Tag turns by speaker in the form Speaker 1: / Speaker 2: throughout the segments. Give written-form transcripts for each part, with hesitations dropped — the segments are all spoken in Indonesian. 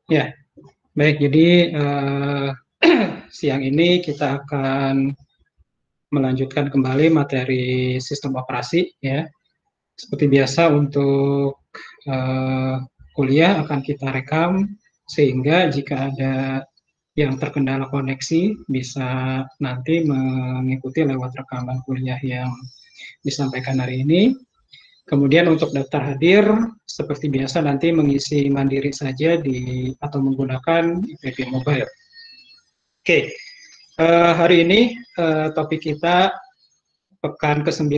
Speaker 1: Ya, baik. Jadi siang ini kita akan melanjutkan kembali materi sistem operasi, ya. Seperti biasa untuk kuliah akan kita rekam sehingga jika ada yang terkendala koneksi bisa nanti mengikuti lewat rekaman kuliah yang disampaikan hari ini. Kemudian untuk daftar hadir, seperti biasa nanti mengisi mandiri saja atau menggunakan IPB Mobile. Oke, hari ini topik kita pekan ke-9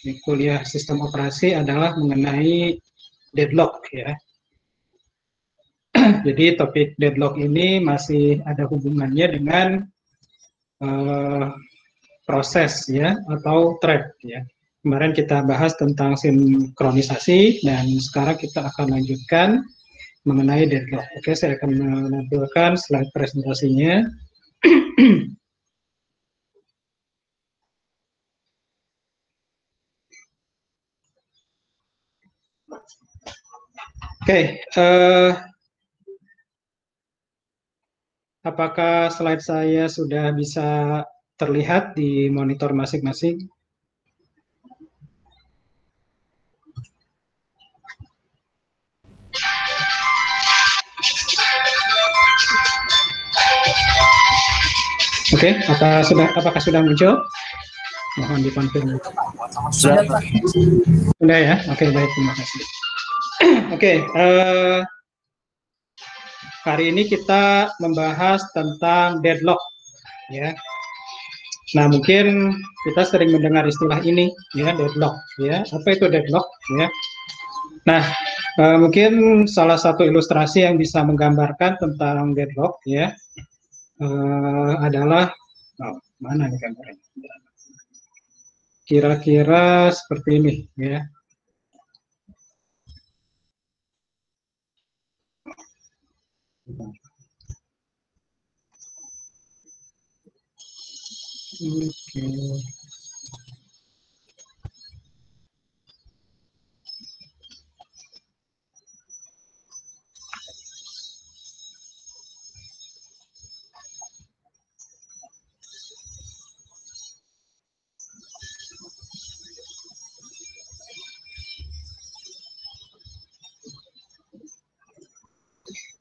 Speaker 1: di kuliah sistem operasi adalah mengenai deadlock, ya. Jadi topik deadlock ini masih ada hubungannya dengan proses, ya, atau thread, ya. Kemarin kita bahas tentang sinkronisasi dan sekarang kita akan lanjutkan mengenai deadlock. Oke, saya akan menampilkan slide presentasinya. Oke, apakah slide saya sudah bisa terlihat di monitor masing-masing? Oke, apakah sudah muncul? Mohon dikonfirmasi. Sudah ya? Oke, baik, terima kasih. Oke, hari ini kita membahas tentang deadlock, ya. Nah, mungkin kita sering mendengar istilah ini, ya, deadlock, ya. Apa itu deadlock, ya? Nah, mungkin salah satu ilustrasi yang bisa menggambarkan tentang deadlock, ya, adalah mana nih gambarnya? Kira-kira seperti ini, ya. Oke.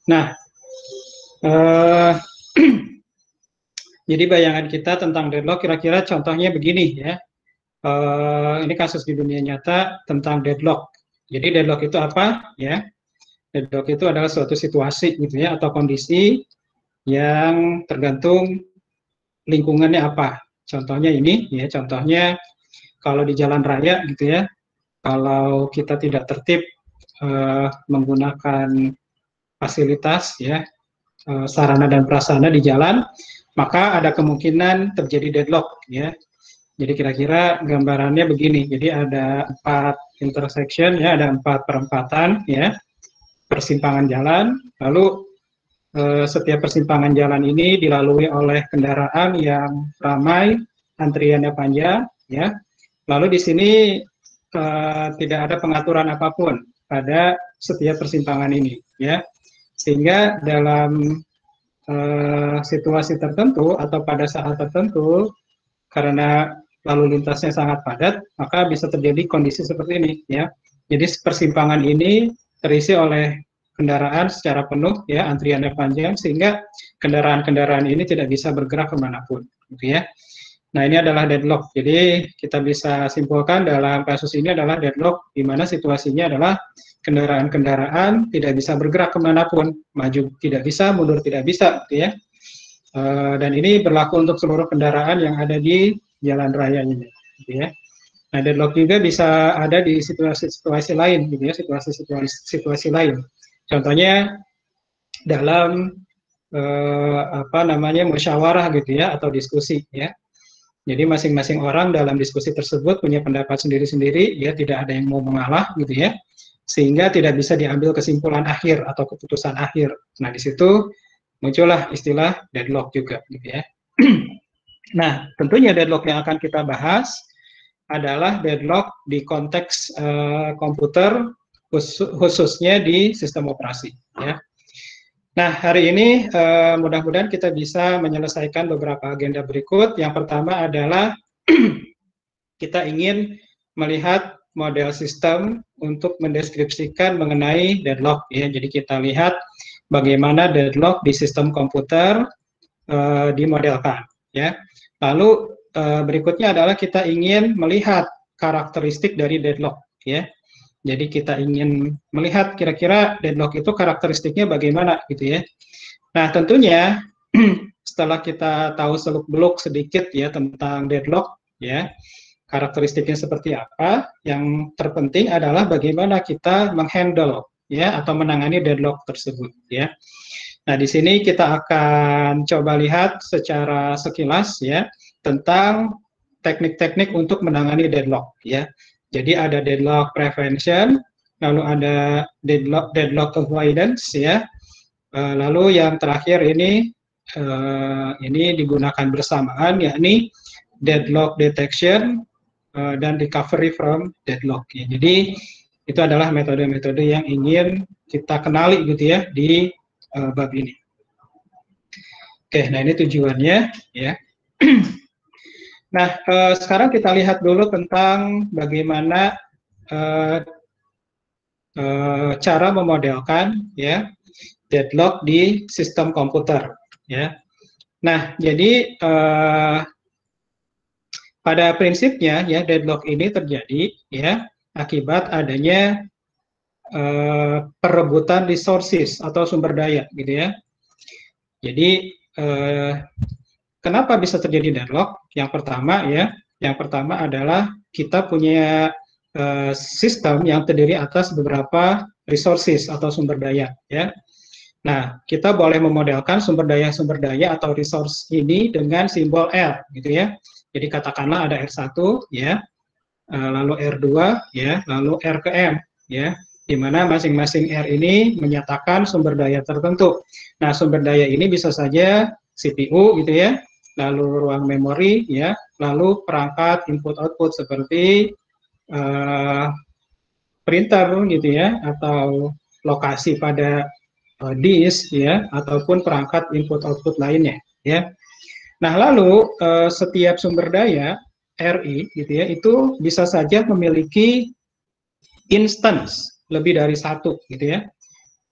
Speaker 1: Nah, jadi bayangan kita tentang deadlock kira-kira contohnya begini, ya. Ini kasus di dunia nyata tentang deadlock. Jadi deadlock itu apa, ya? Deadlock itu adalah suatu situasi gitu, ya, atau kondisi yang tergantung lingkungannya apa. Contohnya ini, ya, contohnya kalau di jalan raya gitu, ya, kalau kita tidak tertib menggunakan fasilitas, ya, sarana dan prasarana di jalan, maka ada kemungkinan terjadi deadlock, ya. Jadi kira-kira gambarannya begini. Jadi ada 4 intersection, ya, ada 4 perempatan, ya, persimpangan jalan. Lalu setiap persimpangan jalan ini dilalui oleh kendaraan yang ramai, antriannya panjang, ya. Lalu di sini tidak ada pengaturan apapun pada setiap persimpangan ini, ya. Sehingga dalam situasi tertentu atau pada saat tertentu, karena lalu lintasnya sangat padat, maka bisa terjadi kondisi seperti ini, ya. Jadi persimpangan ini terisi oleh kendaraan secara penuh, ya, antriannya panjang, sehingga kendaraan-kendaraan ini tidak bisa bergerak kemanapun, gitu, ya. Nah, ini adalah deadlock. Jadi kita bisa simpulkan dalam kasus ini adalah deadlock, di mana situasinya adalah kendaraan-kendaraan tidak bisa bergerak kemanapun, maju tidak bisa, mundur tidak bisa, gitu, ya. Dan ini berlaku untuk seluruh kendaraan yang ada di jalan raya ini, gitu, ya. Nah, deadlock juga bisa ada di situasi-situasi lain, gitu, ya, situasi lain. Contohnya dalam musyawarah, gitu, ya, atau diskusi, ya. Jadi masing-masing orang dalam diskusi tersebut punya pendapat sendiri-sendiri, ya, tidak ada yang mau mengalah, gitu, ya, sehingga tidak bisa diambil kesimpulan akhir atau keputusan akhir. Nah, di situ muncullah istilah deadlock juga, gitu, ya. Nah, tentunya deadlock yang akan kita bahas adalah deadlock di konteks komputer, khususnya di sistem operasi, ya. Nah, hari ini mudah-mudahan kita bisa menyelesaikan beberapa agenda berikut. Yang pertama adalah kita ingin melihat model sistem untuk mendeskripsikan mengenai deadlock ya. Jadi kita lihat bagaimana deadlock di sistem komputer dimodelkan ya. Lalu berikutnya adalah kita ingin melihat karakteristik dari deadlock ya. Jadi kita ingin melihat kira-kira deadlock itu karakteristiknya bagaimana gitu ya. Nah, tentunya setelah kita tahu seluk-beluk sedikit ya tentang deadlock ya, karakteristiknya seperti apa, yang terpenting adalah bagaimana kita menghandle ya atau menangani deadlock tersebut ya. Nah, di sini kita akan coba lihat secara sekilas ya tentang teknik-teknik untuk menangani deadlock ya. Jadi ada deadlock prevention, lalu ada deadlock avoidance ya. Lalu yang terakhir ini digunakan bersamaan yakni deadlock detection dan recovery from deadlock ya. Jadi itu adalah metode-metode yang ingin kita kenali gitu ya di bab ini. Oke, nah ini tujuannya ya. Nah, sekarang kita lihat dulu tentang bagaimana cara memodelkan ya deadlock di sistem komputer ya. Nah, jadi pada prinsipnya ya deadlock ini terjadi ya akibat adanya perebutan resources atau sumber daya gitu ya. Jadi kenapa bisa terjadi deadlock? Yang pertama adalah kita punya sistem yang terdiri atas beberapa resources atau sumber daya ya. Nah, kita boleh memodelkan sumber daya atau resource ini dengan simbol R gitu ya. Jadi katakanlah ada R1 ya, lalu R2 ya, lalu R ke M ya, di mana masing-masing R ini menyatakan sumber daya tertentu. Nah, sumber daya ini bisa saja CPU gitu ya, lalu ruang memori ya, lalu perangkat input output seperti printer gitu ya, atau lokasi pada disk ya, ataupun perangkat input output lainnya ya. Nah, lalu setiap sumber daya RI gitu ya, itu bisa saja memiliki instance lebih dari satu gitu ya.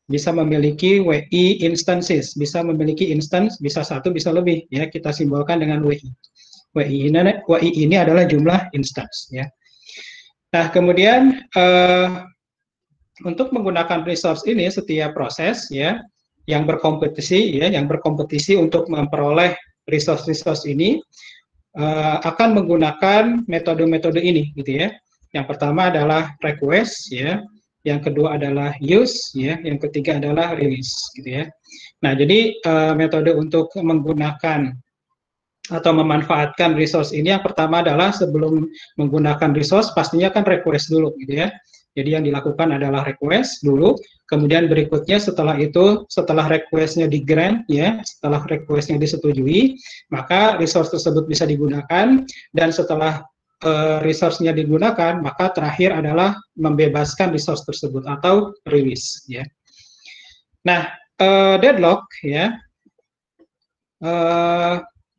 Speaker 1: Bisa memiliki WI instances, bisa memiliki instance, bisa satu, bisa lebih ya. Kita simbolkan dengan WI. WI ini adalah jumlah instance ya. Nah, kemudian untuk menggunakan resource ini setiap proses ya yang berkompetisi untuk memperoleh resource ini akan menggunakan metode-metode ini gitu ya. Yang pertama adalah request ya, yang kedua adalah use ya, yang ketiga adalah release gitu ya. Nah, jadi metode untuk menggunakan atau memanfaatkan resource ini yang pertama adalah sebelum menggunakan resource pastinya kan request dulu gitu ya. Jadi yang dilakukan adalah request dulu, kemudian berikutnya setelah itu, setelah request-nya di-grant ya, setelah request-nya disetujui, maka resource tersebut bisa digunakan, dan setelah resource-nya digunakan, maka terakhir adalah membebaskan resource tersebut atau release ya. Nah, deadlock ya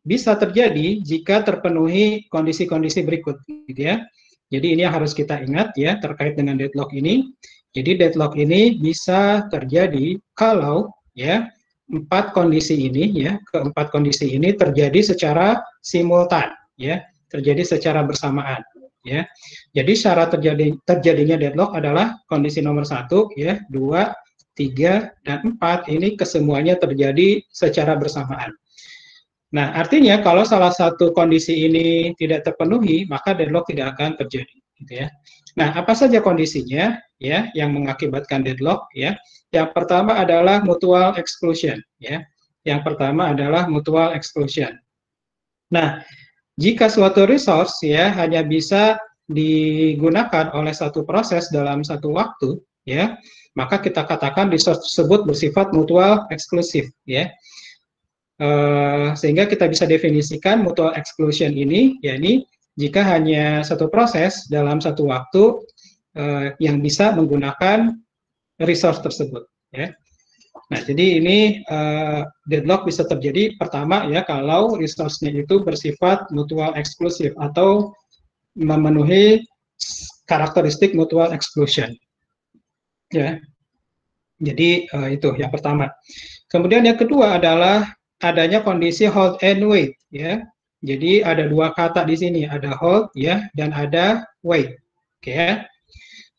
Speaker 1: bisa terjadi jika terpenuhi kondisi-kondisi berikut gitu ya. Jadi ini yang harus kita ingat ya terkait dengan deadlock ini. Jadi deadlock ini bisa terjadi kalau ya keempat kondisi ini terjadi secara simultan ya, terjadi secara bersamaan ya. Jadi syarat terjadinya deadlock adalah kondisi nomor 1 ya, 2, 3 dan 4 ini kesemuanya terjadi secara bersamaan. Nah, artinya kalau salah satu kondisi ini tidak terpenuhi, maka deadlock tidak akan terjadi, gitu ya. Nah, apa saja kondisinya ya yang mengakibatkan deadlock ya? Yang pertama adalah mutual exclusion ya. Yang pertama adalah mutual exclusion. Nah, jika suatu resource ya hanya bisa digunakan oleh satu proses dalam satu waktu ya, maka kita katakan resource tersebut bersifat mutual eksklusif ya. Sehingga kita bisa definisikan mutual exclusion ini, yakni jika hanya satu proses dalam satu waktu yang bisa menggunakan resource tersebut. Ya. Nah, jadi ini deadlock bisa terjadi pertama ya kalau resource-nya itu bersifat mutual eksklusif atau memenuhi karakteristik mutual exclusion. Ya. Jadi itu yang pertama. Kemudian yang kedua adalah adanya kondisi hold and wait ya. Jadi ada dua kata di sini, ada hold ya dan ada wait. Oke ya.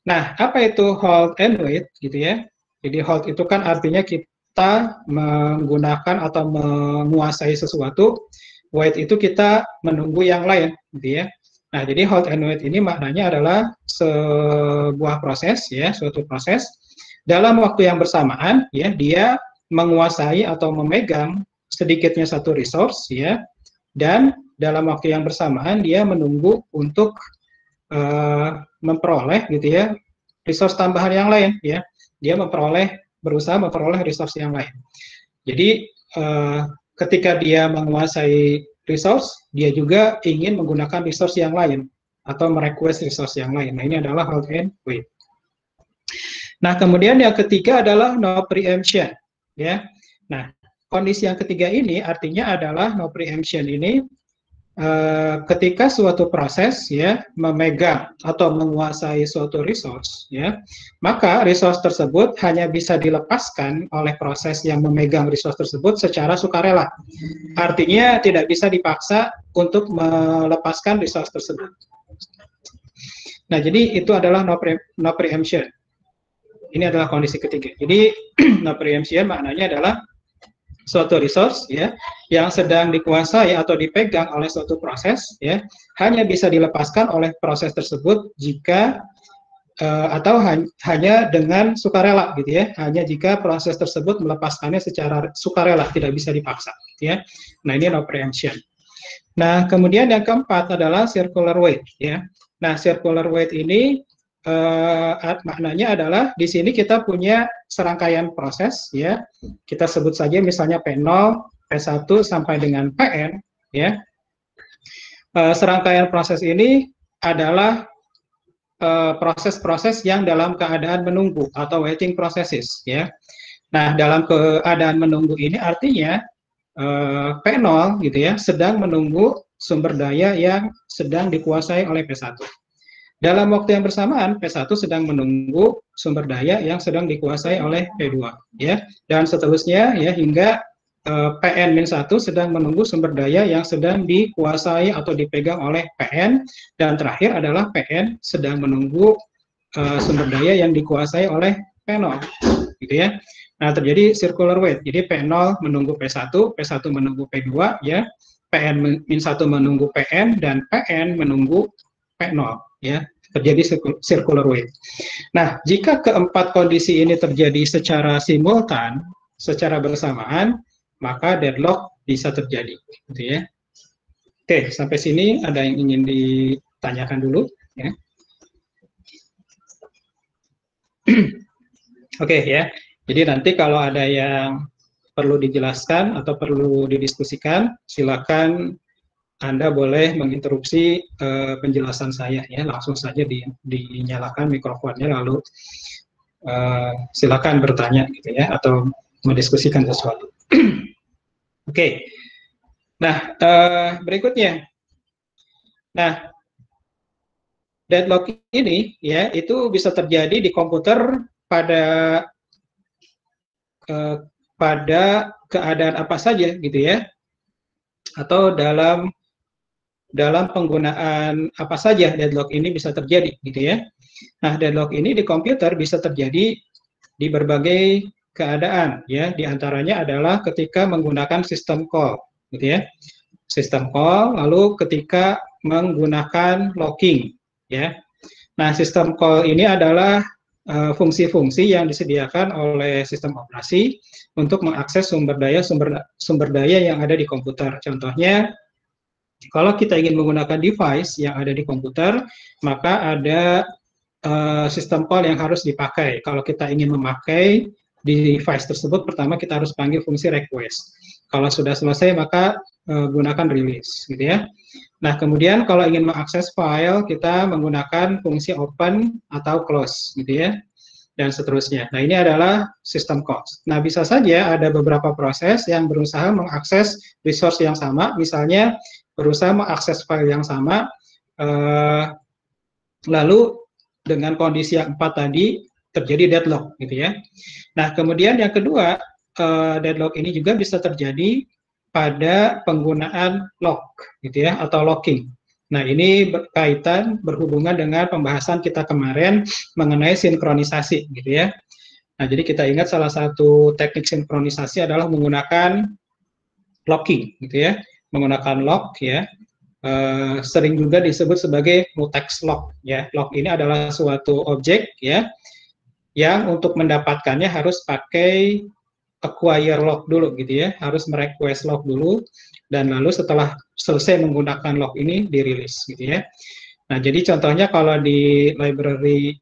Speaker 1: Nah, apa itu hold and wait gitu ya? Jadi hold itu kan artinya kita menggunakan atau menguasai sesuatu, wait itu kita menunggu yang lain gitu ya. Nah, jadi hold and wait ini maknanya adalah sebuah proses ya, suatu proses dalam waktu yang bersamaan ya dia menguasai atau memegang sedikitnya satu resource ya dan dalam waktu yang bersamaan dia menunggu untuk memperoleh gitu ya resource tambahan yang lain ya dia berusaha memperoleh resource yang lain. Jadi ketika dia menguasai resource dia juga ingin menggunakan resource yang lain atau merequest resource yang lain. Nah, ini adalah hold and wait. Nah, kemudian yang ketiga adalah no preemption ya. Nah, kondisi yang ketiga ini artinya adalah no preemption ini ketika suatu proses ya memegang atau menguasai suatu resource ya, maka resource tersebut hanya bisa dilepaskan oleh proses yang memegang resource tersebut secara sukarela. Artinya tidak bisa dipaksa untuk melepaskan resource tersebut. Nah, jadi itu adalah no preemption. Ini adalah kondisi ketiga. Jadi no preemption maknanya adalah suatu resource ya yang sedang dikuasai atau dipegang oleh suatu proses ya hanya bisa dilepaskan oleh proses tersebut jika atau hanya dengan sukarela gitu ya, hanya jika proses tersebut melepaskannya secara sukarela, tidak bisa dipaksa gitu ya. Nah, ini no preemption. Nah, kemudian yang keempat adalah circular wait ya. Nah, circular wait ini maknanya adalah di sini kita punya serangkaian proses ya. Kita sebut saja misalnya P0, P1 sampai dengan Pn ya. Serangkaian proses ini adalah proses-proses yang dalam keadaan menunggu atau waiting processes ya. Nah, dalam keadaan menunggu ini artinya P0 gitu ya sedang menunggu sumber daya yang sedang dikuasai oleh P1. Dalam waktu yang bersamaan, P1 sedang menunggu sumber daya yang sedang dikuasai oleh P2, ya, dan seterusnya, ya, hingga Pn-1 sedang menunggu sumber daya yang sedang dikuasai atau dipegang oleh Pn, dan terakhir adalah Pn sedang menunggu sumber daya yang dikuasai oleh P0, gitu ya. Nah, terjadi circular wait. Jadi P0 menunggu P1, P1 menunggu P2, ya, Pn-1 menunggu Pn, dan Pn menunggu P0. Ya, terjadi circular wait. Nah, jika keempat kondisi ini terjadi secara simultan, secara bersamaan, maka deadlock bisa terjadi, gitu ya. Oke, sampai sini ada yang ingin ditanyakan dulu, ya. Oke, ya. Jadi nanti kalau ada yang perlu dijelaskan atau perlu didiskusikan, silakan Anda boleh menginterupsi penjelasan saya ya, langsung saja dinyalakan mikrofonnya lalu silakan bertanya gitu ya atau mendiskusikan sesuatu. Oke. Nah, berikutnya. Nah, deadlock ini ya itu bisa terjadi di komputer pada keadaan apa saja gitu ya. Atau dalam penggunaan apa saja deadlock ini bisa terjadi gitu ya. Nah, deadlock ini di komputer bisa terjadi di berbagai keadaan ya, di antaranya adalah ketika menggunakan system call gitu ya. System call, lalu ketika menggunakan locking ya. Nah, system call ini adalah fungsi-fungsi yang disediakan oleh sistem operasi untuk mengakses sumber daya yang ada di komputer. Contohnya kalau kita ingin menggunakan device yang ada di komputer, maka ada sistem call yang harus dipakai. Kalau kita ingin memakai device tersebut, pertama kita harus panggil fungsi request. Kalau sudah selesai, maka gunakan release, gitu ya. Nah, kemudian kalau ingin mengakses file, kita menggunakan fungsi open atau close, gitu ya. dan seterusnya. Nah, ini adalah sistem calls. Nah, bisa saja ada beberapa proses yang berusaha mengakses resource yang sama, misalnya berusaha mengakses file yang sama, lalu dengan kondisi yang 4 tadi terjadi deadlock gitu ya. Nah, kemudian yang kedua, deadlock ini juga bisa terjadi pada penggunaan lock gitu ya, atau locking. Nah, ini berhubungan dengan pembahasan kita kemarin mengenai sinkronisasi gitu ya. Nah, jadi kita ingat salah satu teknik sinkronisasi adalah menggunakan locking gitu ya, menggunakan lock ya. Sering juga disebut sebagai mutex lock ya. Lock ini adalah suatu objek ya yang untuk mendapatkannya harus pakai acquire lock dulu gitu ya, harus merequest lock dulu, dan lalu setelah selesai menggunakan lock ini dirilis gitu ya. Nah, jadi contohnya kalau di library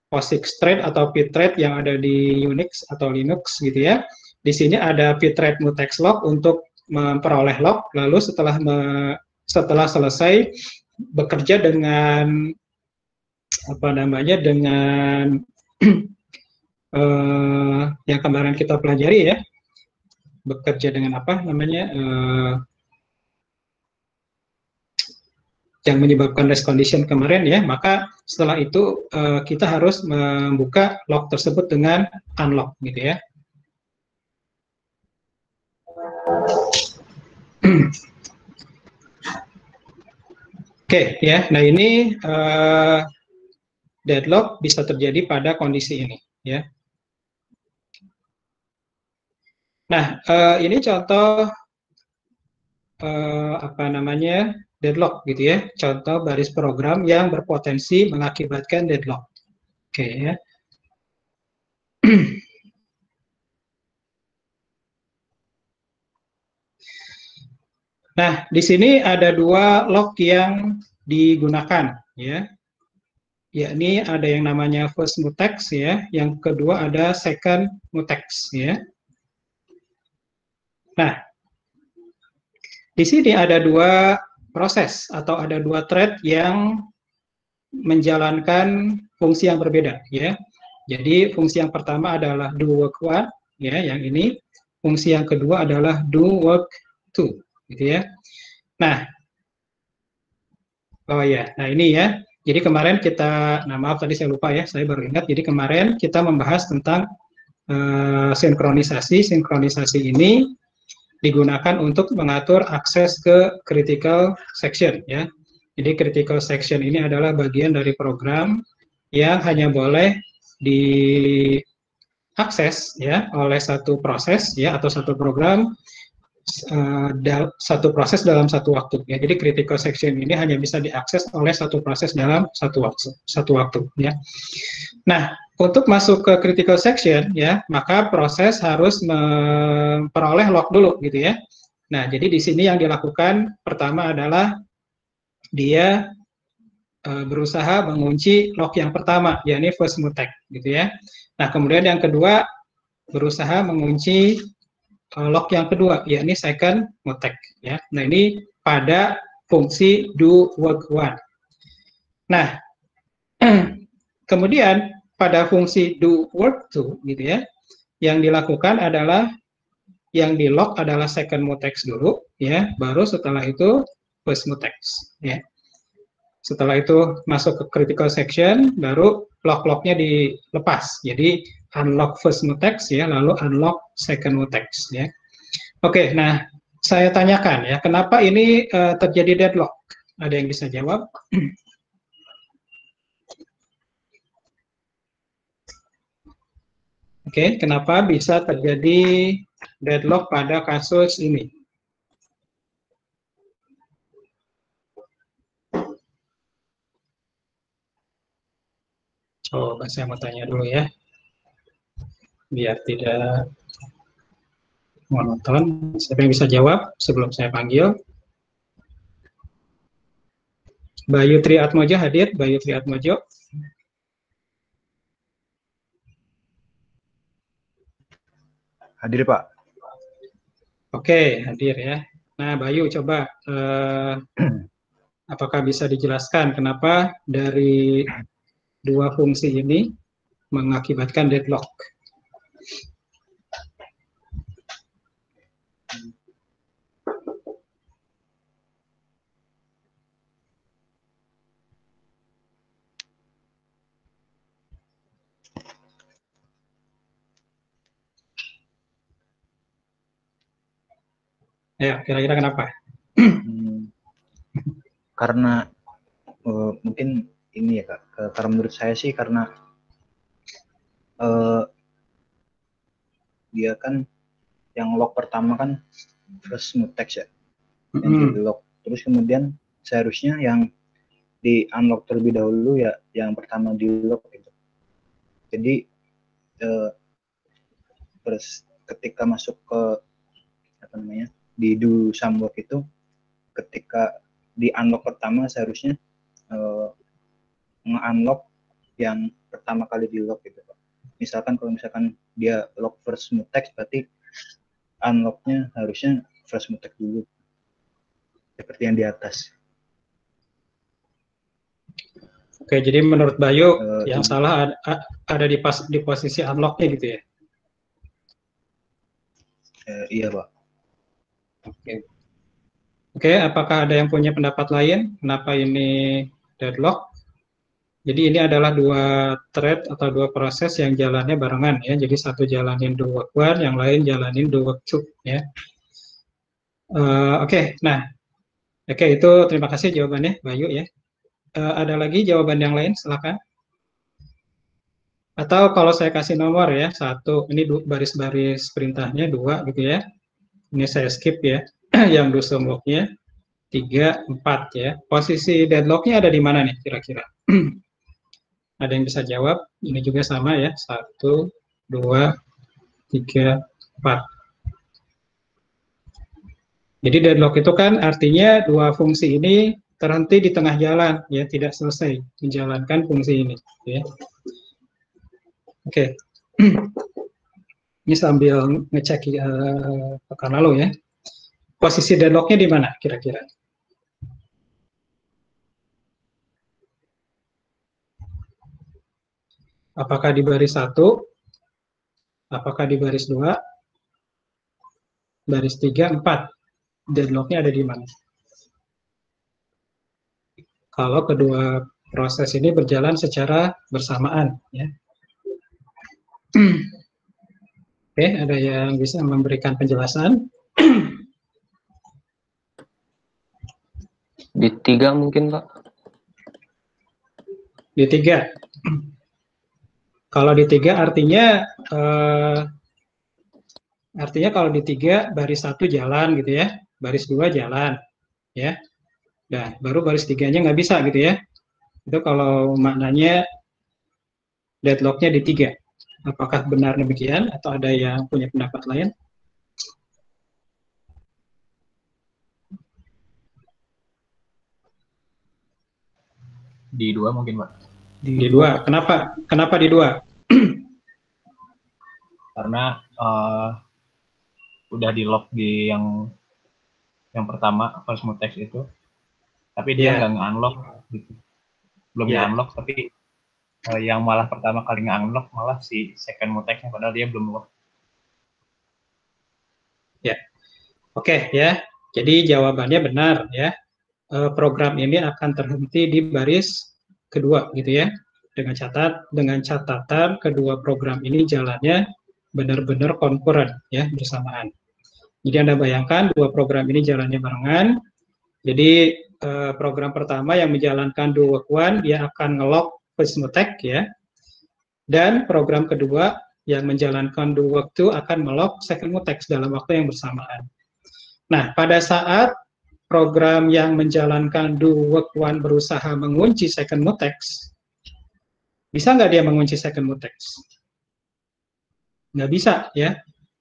Speaker 1: POSIX thread atau pthread yang ada di Unix atau Linux gitu ya, di sini ada pthread mutex lock untuk memperoleh lock, lalu setelah selesai bekerja dengan apa namanya, dengan yang kemarin kita pelajari ya, bekerja dengan apa namanya, yang menyebabkan race condition kemarin ya, maka setelah itu kita harus membuka lock tersebut dengan unlock gitu ya. Oke ya, nah ini deadlock bisa terjadi pada kondisi ini ya. Nah, ini contoh apa namanya, deadlock gitu ya, contoh baris program yang berpotensi mengakibatkan deadlock. Oke ya. Nah, di sini ada dua lock yang digunakan ya. Yakni ada yang namanya first mutex ya, yang kedua ada second mutex ya. Nah, di sini ada dua proses atau ada dua thread yang menjalankan fungsi yang berbeda ya. Jadi fungsi yang pertama adalah do work one ya, yang ini. Fungsi yang kedua adalah do work two gitu ya. Nah, oh ya, nah ini ya. Jadi kemarin kita, nah maaf tadi saya lupa ya, saya baru ingat. Jadi kemarin kita membahas tentang sinkronisasi. Sinkronisasi ini digunakan untuk mengatur akses ke critical section ya. Jadi critical section ini adalah bagian dari program yang hanya boleh diakses ya oleh satu proses ya, atau satu program, satu proses dalam satu waktu ya. Jadi critical section ini hanya bisa diakses oleh satu proses dalam satu waktu ya. Nah, untuk masuk ke critical section ya, maka proses harus memperoleh lock dulu gitu ya. Nah, jadi di sini yang dilakukan pertama adalah dia berusaha mengunci lock yang pertama, yakni first mutex gitu ya. Nah, kemudian yang kedua berusaha mengunci lock yang kedua, yakni second mutex ya. Nah, ini pada fungsi do work one. Nah, kemudian pada fungsi do work two gitu ya, yang dilakukan adalah yang di lock adalah second mutex dulu ya, baru setelah itu first mutex ya. Setelah itu masuk ke critical section, baru lock-locknya dilepas. Jadi unlock first mutex ya, lalu unlock second mutex ya. Oke, nah saya tanyakan ya, kenapa ini terjadi deadlock? Ada yang bisa jawab? Oke, kenapa bisa terjadi deadlock pada kasus ini? Coba saya mau tanya dulu ya, biar tidak monoton. Siapa yang bisa jawab sebelum saya panggil? Bayu Tri Atmojo hadir, Bayu Tri Atmojo.
Speaker 2: Hadir, Pak.
Speaker 1: Oke, hadir ya. Nah, Bayu, coba apakah bisa dijelaskan kenapa dari dua fungsi ini mengakibatkan deadlock. Ya, kira-kira kenapa?
Speaker 2: Karena mungkin ini ya Kak, karena menurut saya sih karena dia kan yang lock pertama kan first mutex ya, yang di lock, terus kemudian seharusnya yang di unlock terlebih dahulu ya yang pertama di lock gitu. Jadi terus ketika masuk ke apa namanya di do some work itu, ketika di unlock pertama seharusnya nge-unlock yang pertama kali di lock gitu Pak. Misalkan kalau misalkan dia lock first mutex, berarti unlocknya harusnya first mutex dulu seperti yang di atas.
Speaker 1: Oke, jadi menurut Bayu yang salah ada di posisi unlocknya gitu ya?
Speaker 2: Iya Pak.
Speaker 1: Oke, apakah ada yang punya pendapat lain? Kenapa ini deadlock? Jadi ini adalah dua thread atau dua proses yang jalannya barengan ya. Jadi satu jalanin do work 1, yang lain jalanin do work 2 ya. Oke, itu terima kasih jawabannya Bayu ya. Ada lagi jawaban yang lain? Silakan. Atau kalau saya kasih nomor ya, 1, ini baris-baris perintahnya 2 gitu ya. Ini saya skip ya, yang do some work-nya 3, 4 ya. Posisi deadlock-nya ada di mana nih kira-kira? Ada yang bisa jawab? Ini juga sama ya, 1, 2, 3, 4. Jadi deadlock itu kan artinya dua fungsi ini terhenti di tengah jalan, ya, tidak selesai menjalankan fungsi ini. Ya. Oke, ini sambil ngecek pekan lalu ya. Posisi deadlock-nya di mana kira-kira? Apakah di baris 1? Apakah di baris 2? Baris 3, 4? Deadlock-nya ada di mana? Kalau kedua proses ini berjalan secara bersamaan, ya. Oke, ada yang bisa memberikan penjelasan?
Speaker 3: Di 3 mungkin, Pak.
Speaker 1: Di 3. Kalau di 3 artinya kalau di 3 baris 1 jalan gitu ya, baris 2 jalan, ya. Nah, baru baris 3-nya nggak bisa gitu ya. Itu kalau maknanya deadlock-nya di 3. Apakah benar demikian atau ada yang punya pendapat lain?
Speaker 4: Di 2 mungkin, Pak.
Speaker 1: Di 2. Kenapa di 2?
Speaker 4: Karena udah di lock di yang pertama first mutex itu, tapi dia nggak nge-unlock gitu. Belum nge-unlock, tapi yang malah pertama kali nge-unlock malah si second mutexnya, padahal dia belum lock.
Speaker 1: Ya, oke ya. Jadi jawabannya benar ya. Program ini akan terhenti di baris kedua gitu ya. Dengan catatan kedua program ini jalannya benar-benar konkuren ya, bersamaan. Jadi Anda bayangkan dua program ini jalannya barengan. Jadi program pertama yang menjalankan do work 1 dia akan nge-lock first mutex ya. Dan program kedua yang menjalankan do work 2 akan melock second mutex dalam waktu yang bersamaan. Nah, pada saat program yang menjalankan do work 1 berusaha mengunci second mutex, bisa nggak dia mengunci second mutex? Nggak bisa ya.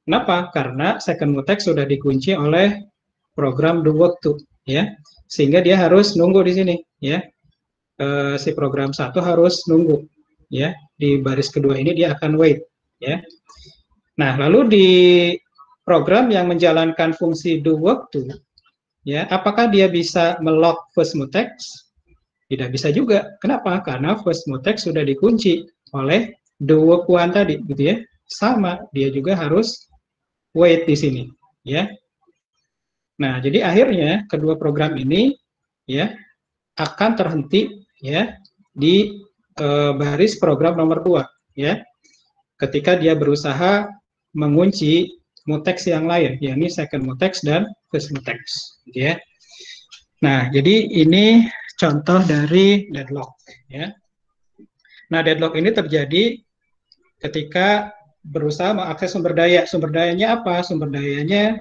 Speaker 1: Kenapa? Karena second mutex sudah dikunci oleh program do work 2 ya. Sehingga dia harus nunggu di sini ya. Si program 1 harus nunggu ya. Di baris kedua ini dia akan wait ya. Nah, lalu di program yang menjalankan fungsi do work 2 ya, apakah dia bisa melock first mutex? Tidak bisa juga. Kenapa? Karena first mutex sudah dikunci oleh Duokuan tadi, gitu ya, sama, dia juga harus wait di sini, ya. Nah, jadi akhirnya kedua program ini, ya, akan terhenti, ya, di baris program nomor 2, ya, ketika dia berusaha mengunci mutex yang lain, yakni second mutex dan first mutex, gitu ya. Nah, jadi ini contoh dari deadlock, ya. Nah, deadlock ini terjadi ketika berusaha mengakses sumber daya. Sumber dayanya apa? Sumber dayanya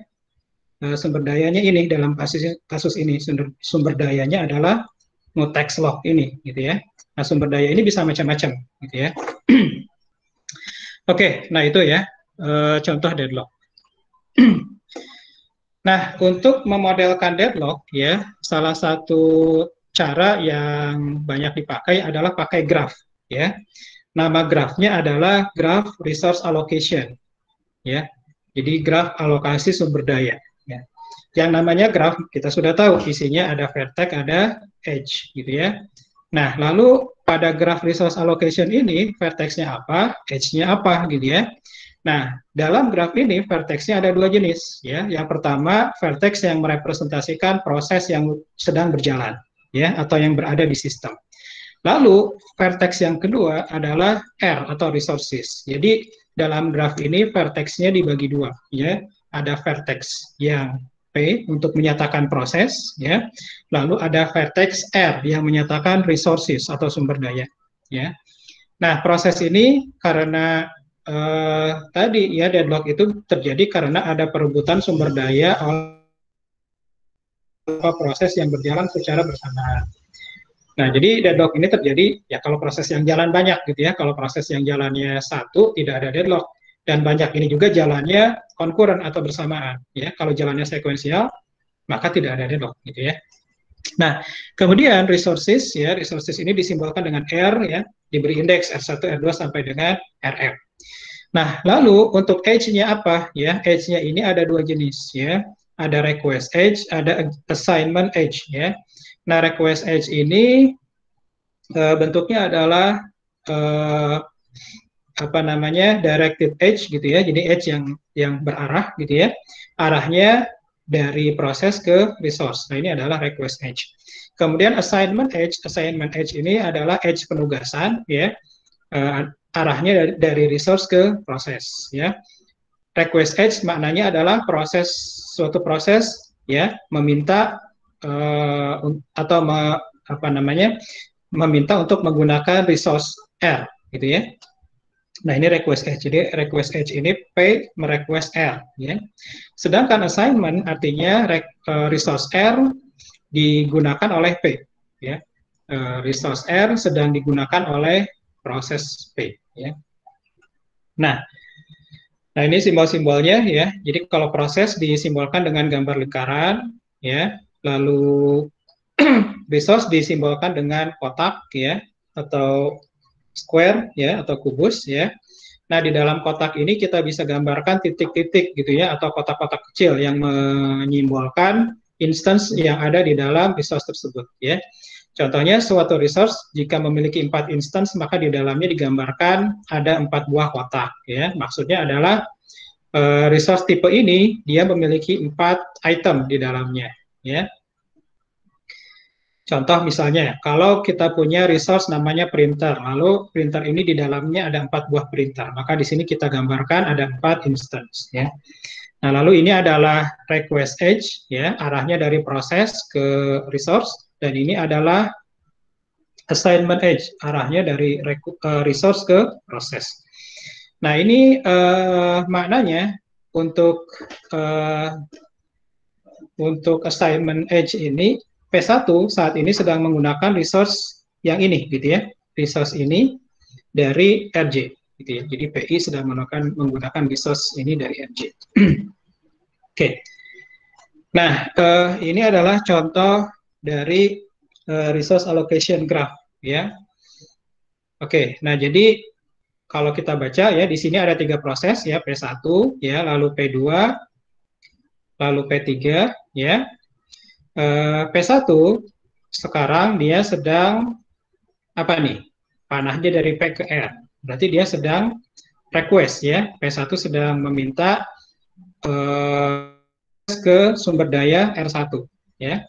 Speaker 1: ini dalam kasus ini sumber dayanya adalah mutex lock ini, gitu ya. Nah, sumber daya ini bisa macam-macam, gitu ya. Oke, nah itu ya contoh deadlock. Nah, untuk memodelkan deadlock, ya, salah satu cara yang banyak dipakai adalah pakai graph, ya. Nama grafnya adalah graph resource allocation, ya. Jadi graf alokasi sumber daya, ya. Yang namanya graf kita sudah tahu isinya ada vertex, ada edge, gitu ya. Nah, lalu pada graph resource allocation ini vertexnya apa, edge-nya apa, gitu ya. Nah, dalam graf ini vertexnya ada dua jenis, ya. Yang pertama vertex yang merepresentasikan proses yang sedang berjalan, ya, atau yang berada di sistem. Lalu vertex yang kedua adalah R atau resources. Jadi dalam graf ini vertexnya dibagi dua, ya. Ada vertex yang P untuk menyatakan proses, ya. Lalu ada vertex R yang menyatakan resources atau sumber daya, ya. Nah, proses ini karena tadi ya deadlock itu terjadi karena ada perebutan sumber daya oleh proses yang berjalan secara bersamaan. Nah, jadi deadlock ini terjadi ya kalau proses yang jalan banyak gitu ya. Kalau proses yang jalannya satu tidak ada deadlock, dan banyak ini juga jalannya konkuren atau bersamaan ya. Kalau jalannya sekuensial maka tidak ada deadlock gitu ya. Nah, kemudian resources ya, resources ini disimbolkan dengan R ya, diberi indeks R1, R2 sampai dengan Rm. Nah, lalu untuk edge-nya apa ya? Edge-nya ini ada dua jenis ya. Ada request edge, ada assignment edge ya. Nah, request edge ini bentuknya adalah apa namanya? Directed edge gitu ya. Jadi edge yang berarah gitu ya. Arahnya dari proses ke resource. Nah, ini adalah request edge. Kemudian assignment edge ini adalah edge penugasan ya. Arahnya dari resource ke proses ya. Request edge maknanya adalah suatu proses ya meminta atau meminta untuk menggunakan resource R gitu ya. Nah, ini request edge. Jadi request edge ini P merequest R ya. Sedangkan assignment artinya resource R digunakan oleh P ya. Resource R sedang digunakan oleh proses P ya. Nah ini simbol-simbolnya ya. Jadi kalau proses disimbolkan dengan gambar lingkaran ya, lalu resource disimbolkan dengan kotak ya atau square ya atau kubus ya. Nah, di dalam kotak ini kita bisa gambarkan titik-titik gitu ya atau kotak-kotak kecil yang menyimbolkan instance yang ada di dalam resource tersebut ya. Contohnya suatu resource jika memiliki 4 instance maka di dalamnya digambarkan ada 4 buah kotak ya. Maksudnya adalah resource tipe ini dia memiliki 4 item di dalamnya ya. Contoh misalnya kalau kita punya resource namanya printer, lalu printer ini di dalamnya ada 4 buah printer, maka di sini kita gambarkan ada 4 instance ya. Nah, lalu ini adalah request edge ya, arahnya dari proses ke resource. Dan ini adalah assignment edge, arahnya dari resource ke proses. Nah, ini maknanya untuk assignment edge ini, P1 saat ini sedang menggunakan resource yang ini, gitu ya. Resource ini dari RJ, gitu ya. Jadi PI sedang menggunakan resource ini dari RJ. Oke. Nah, ini adalah contoh dari resource allocation graph ya. Oke, nah jadi kalau kita baca ya di sini ada 3 proses ya, P1 ya, lalu P2, lalu P3 ya. P1 sekarang dia sedang apa nih? Panahnya dari P ke R Berarti dia sedang request ya, P1 sedang meminta ke sumber daya R1 ya.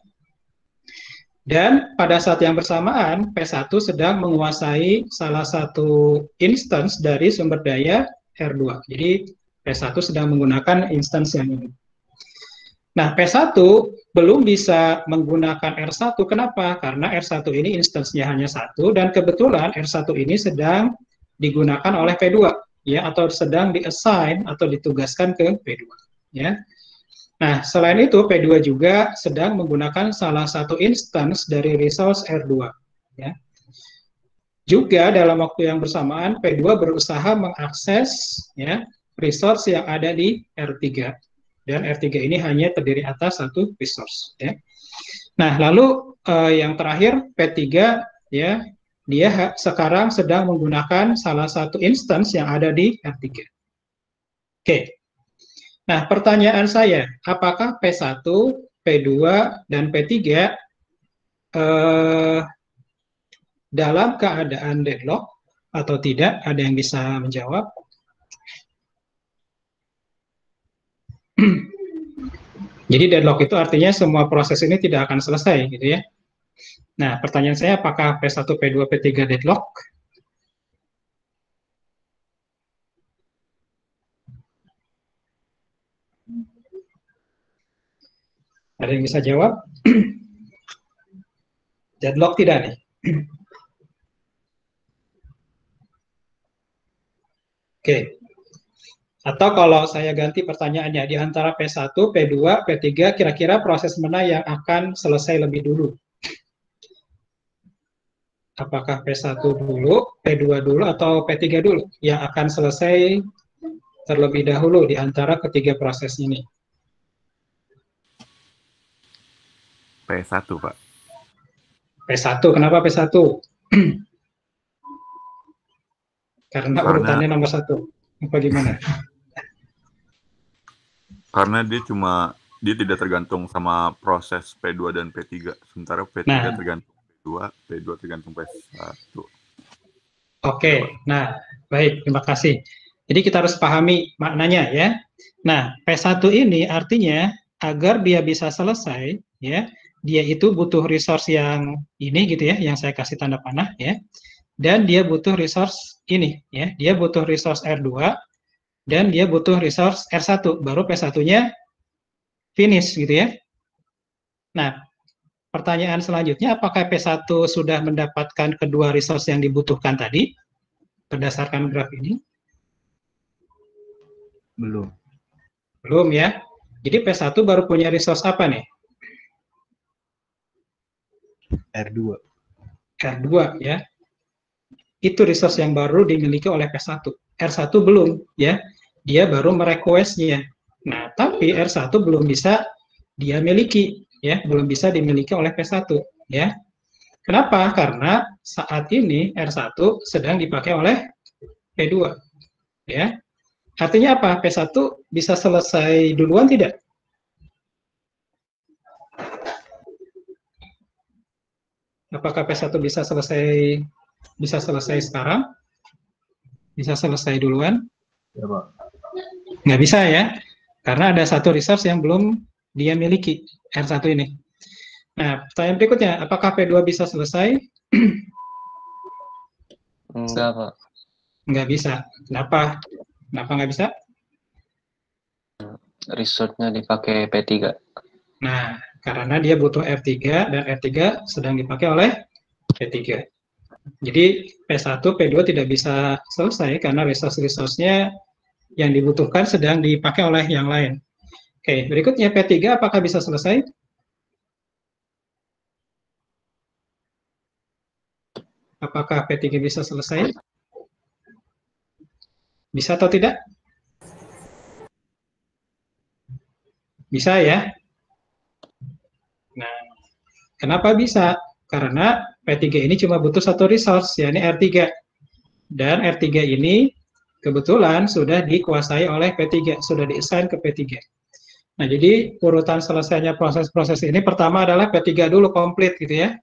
Speaker 1: Dan pada saat yang bersamaan P1 sedang menguasai salah satu instance dari sumber daya R2. Jadi P1 sedang menggunakan instance yang ini. Nah, P1 belum bisa menggunakan R1. Kenapa? Karena R1 ini instance-nya hanya satu, dan kebetulan R1 ini sedang digunakan oleh P2, ya, atau sedang di-assign atau ditugaskan ke P2. Ya. Nah, selain itu, P2 juga sedang menggunakan salah satu instance dari resource R2. Ya. Juga dalam waktu yang bersamaan, P2 berusaha mengakses ya, resource yang ada di R3. Dan R3 ini hanya terdiri atas satu resource. Ya. Nah, lalu yang terakhir P3 ya, dia sekarang sedang menggunakan salah satu instance yang ada di R3. Oke. Nah, pertanyaan saya, apakah P1, P2, dan P3 dalam keadaan deadlock atau tidak? Ada yang bisa menjawab? Jadi deadlock itu artinya semua proses ini tidak akan selesai, gitu ya. Nah, pertanyaan saya, apakah P1, P2, P3 deadlock? Ada yang bisa jawab? Deadlock tidak nih? Oke. Atau kalau saya ganti pertanyaannya, di antara P1, P2, P3, kira-kira proses mana yang akan selesai lebih dulu? Apakah P1 dulu, P2 dulu, atau P3 dulu yang akan selesai terlebih dahulu di antara ketiga proses ini?
Speaker 3: P1, Pak.
Speaker 1: P1, kenapa P1? Karena urutannya nomor 1. Apa gimana?
Speaker 3: Karena dia tidak tergantung sama proses P2 dan P3. Sementara P3 tergantung P2, P2 tergantung P1.
Speaker 1: Oke, nah baik, terima kasih. Jadi kita harus pahami maknanya ya. Nah, P1 ini artinya agar dia bisa selesai ya, dia itu butuh resource yang ini gitu ya, yang saya kasih tanda panah ya. Dan dia butuh resource ini ya, dia butuh resource R2 dan dia butuh resource R1, baru P1-nya finish gitu ya. Nah, pertanyaan selanjutnya, apakah P1 sudah mendapatkan kedua resource yang dibutuhkan tadi berdasarkan graf ini?
Speaker 2: Belum.
Speaker 1: Belum ya. Jadi P1 baru punya resource apa nih?
Speaker 2: R2.
Speaker 1: R2 ya. Itu resource yang baru dimiliki oleh P1. R1 belum ya. Dia baru merequestnya. Nah, tapi R1 belum bisa dia miliki ya, belum bisa dimiliki oleh P1 ya. Kenapa? Karena saat ini R1 sedang dipakai oleh P2 ya. Artinya apa? P1 bisa selesai duluan tidak? Apakah P1 bisa selesai sekarang? Bisa selesai duluan?
Speaker 4: Ya, Pak.
Speaker 1: Nggak bisa ya, karena ada satu resource yang belum dia miliki, R1 ini. Nah, pertanyaan berikutnya, apakah P2 bisa selesai?
Speaker 5: Enggak, Pak.
Speaker 1: Nggak bisa. Kenapa? Kenapa nggak bisa?
Speaker 5: Resource-nya dipakai P3.
Speaker 1: Nah, karena dia butuh R3, dan R3 sedang dipakai oleh P3. Jadi, P1, P2 tidak bisa selesai, karena resource-nya yang dibutuhkan sedang dipakai oleh yang lain. Oke, berikutnya P3 apakah bisa selesai? Apakah P3 bisa selesai? Bisa atau tidak? Bisa ya? Nah, kenapa bisa? Karena P3 ini cuma butuh satu resource, yakni R3. Dan R3 ini kebetulan sudah dikuasai oleh P3, sudah di-assign ke P3. Nah, jadi urutan selesainya proses-proses ini pertama adalah P3 dulu komplit gitu ya.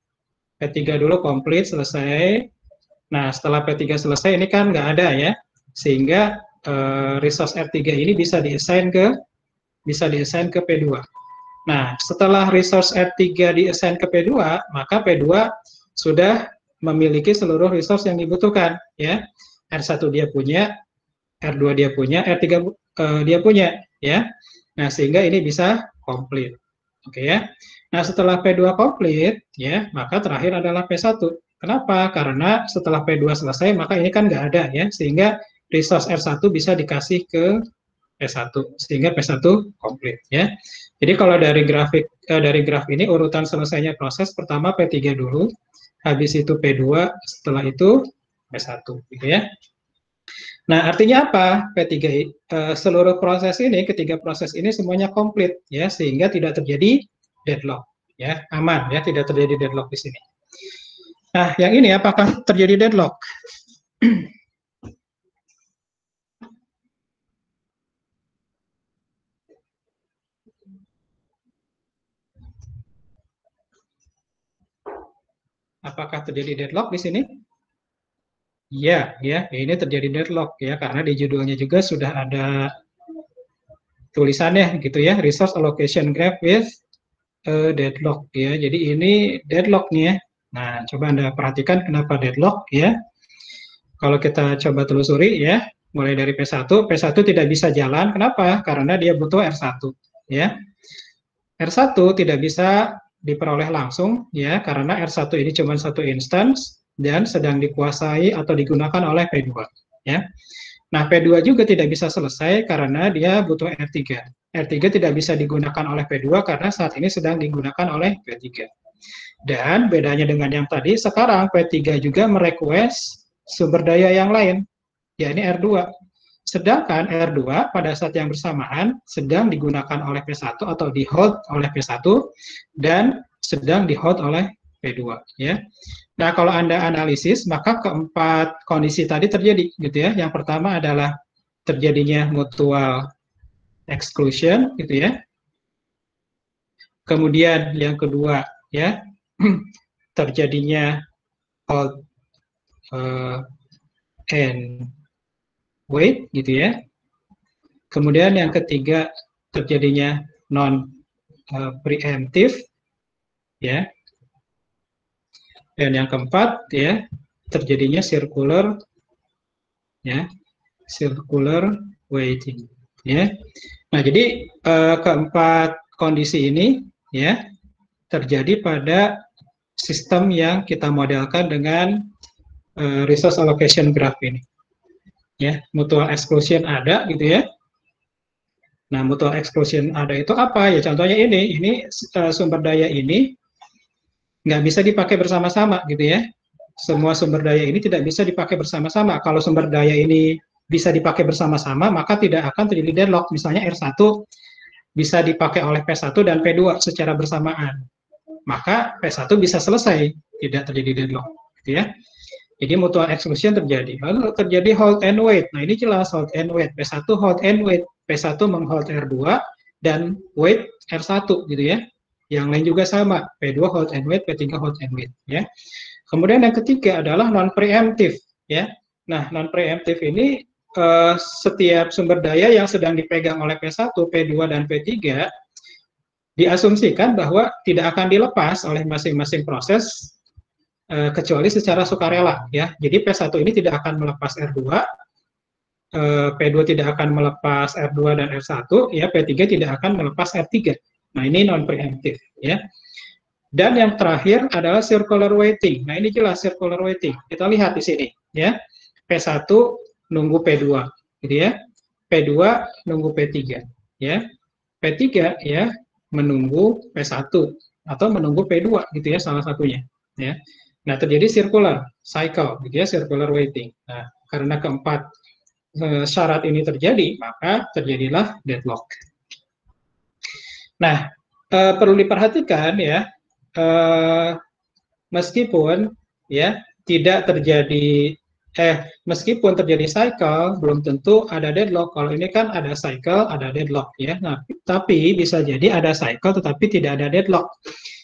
Speaker 1: P3 dulu komplit, selesai. Nah, setelah P3 selesai ini kan nggak ada ya, sehingga resource R3 ini bisa diassign ke P2. Nah, setelah resource R3 diassign ke P2, maka P2 sudah memiliki seluruh resource yang dibutuhkan ya. R1 dia punya, R2 dia punya, R3 dia punya ya. Nah, sehingga ini bisa komplit. Oke ya. Nah, setelah P2 komplit ya, maka terakhir adalah P1. Kenapa? Karena setelah P2 selesai, maka ini kan nggak ada ya, sehingga resource R1 bisa dikasih ke P1, sehingga P1 komplit ya. Jadi kalau dari graf ini urutan selesainya proses pertama P3 dulu, habis itu P2, setelah itu P1 gitu ya. Nah, artinya apa? P3 seluruh proses ini, ketiga proses ini semuanya komplit ya, sehingga tidak terjadi deadlock ya, aman ya, tidak terjadi deadlock di sini. Nah, yang ini apakah terjadi deadlock? Apakah terjadi deadlock di sini? Iya, ya, ini terjadi deadlock ya, karena di judulnya juga sudah ada tulisannya gitu ya, resource allocation graph with deadlock ya. Jadi ini deadlock nih ya. Nah, coba Anda perhatikan kenapa deadlock ya. Kalau kita coba telusuri ya, mulai dari P1 tidak bisa jalan. Kenapa? Karena dia butuh R1 ya. R1 tidak bisa diperoleh langsung ya, karena R1 ini cuma satu instance dan sedang dikuasai atau digunakan oleh P2 ya. Nah, P2 juga tidak bisa selesai karena dia butuh R3. R3 tidak bisa digunakan oleh P2 karena saat ini sedang digunakan oleh P3. Dan bedanya dengan yang tadi, sekarang P3 juga merequest sumber daya yang lain, yakni R2. Sedangkan R2 pada saat yang bersamaan sedang digunakan oleh P1 atau di hold oleh P1 dan sedang di hold oleh P2 ya. Nah, kalau Anda analisis, maka keempat kondisi tadi terjadi gitu ya. Yang pertama adalah terjadinya mutual exclusion gitu ya. Kemudian yang kedua ya, terjadinya hold and wait gitu ya. Kemudian yang ketiga terjadinya non preemptive ya. Dan yang keempat ya, terjadinya circular ya, circular waiting ya. Nah, jadi keempat kondisi ini ya terjadi pada sistem yang kita modelkan dengan resource allocation graph ini. Ya, mutual exclusion ada gitu ya. Nah, mutual exclusion ada itu apa? Ya contohnya ini sumber daya ini nggak bisa dipakai bersama-sama gitu ya. Semua sumber daya ini tidak bisa dipakai bersama-sama. Kalau sumber daya ini bisa dipakai bersama-sama, maka tidak akan terjadi deadlock. Misalnya R1 bisa dipakai oleh P1 dan P2 secara bersamaan. Maka P1 bisa selesai, tidak terjadi deadlock gitu ya. Jadi mutual exclusion terjadi. Lalu terjadi hold and wait. Nah, ini jelas hold and wait. P1 hold and wait. P1 menghold R2 dan wait R1 gitu ya. Yang lain juga sama, P2 hold and wait, P3 hold and wait ya. Kemudian yang ketiga adalah non preemptive ya. Nah, non preemptive ini setiap sumber daya yang sedang dipegang oleh P1, P2 dan P3 diasumsikan bahwa tidak akan dilepas oleh masing-masing proses kecuali secara sukarela ya. Jadi P1 ini tidak akan melepas R2, P2 tidak akan melepas R2 dan R1 ya, P3 tidak akan melepas R3. Nah, ini non preemptive ya. Dan yang terakhir adalah circular waiting. Nah, ini jelas circular waiting. Kita lihat di sini ya. P1 nunggu P2 gitu ya. P2 nunggu P3 ya. P3 ya menunggu P1 atau menunggu P2 gitu ya, salah satunya ya. Nah, terjadi circular cycle gitu ya, circular waiting. Nah, karena keempat syarat ini terjadi, maka terjadilah deadlock. Nah, perlu diperhatikan ya, meskipun ya tidak terjadi meskipun terjadi cycle, belum tentu ada deadlock. Kalau ini kan ada cycle, ada deadlock ya. Nah, tapi bisa jadi ada cycle tetapi tidak ada deadlock.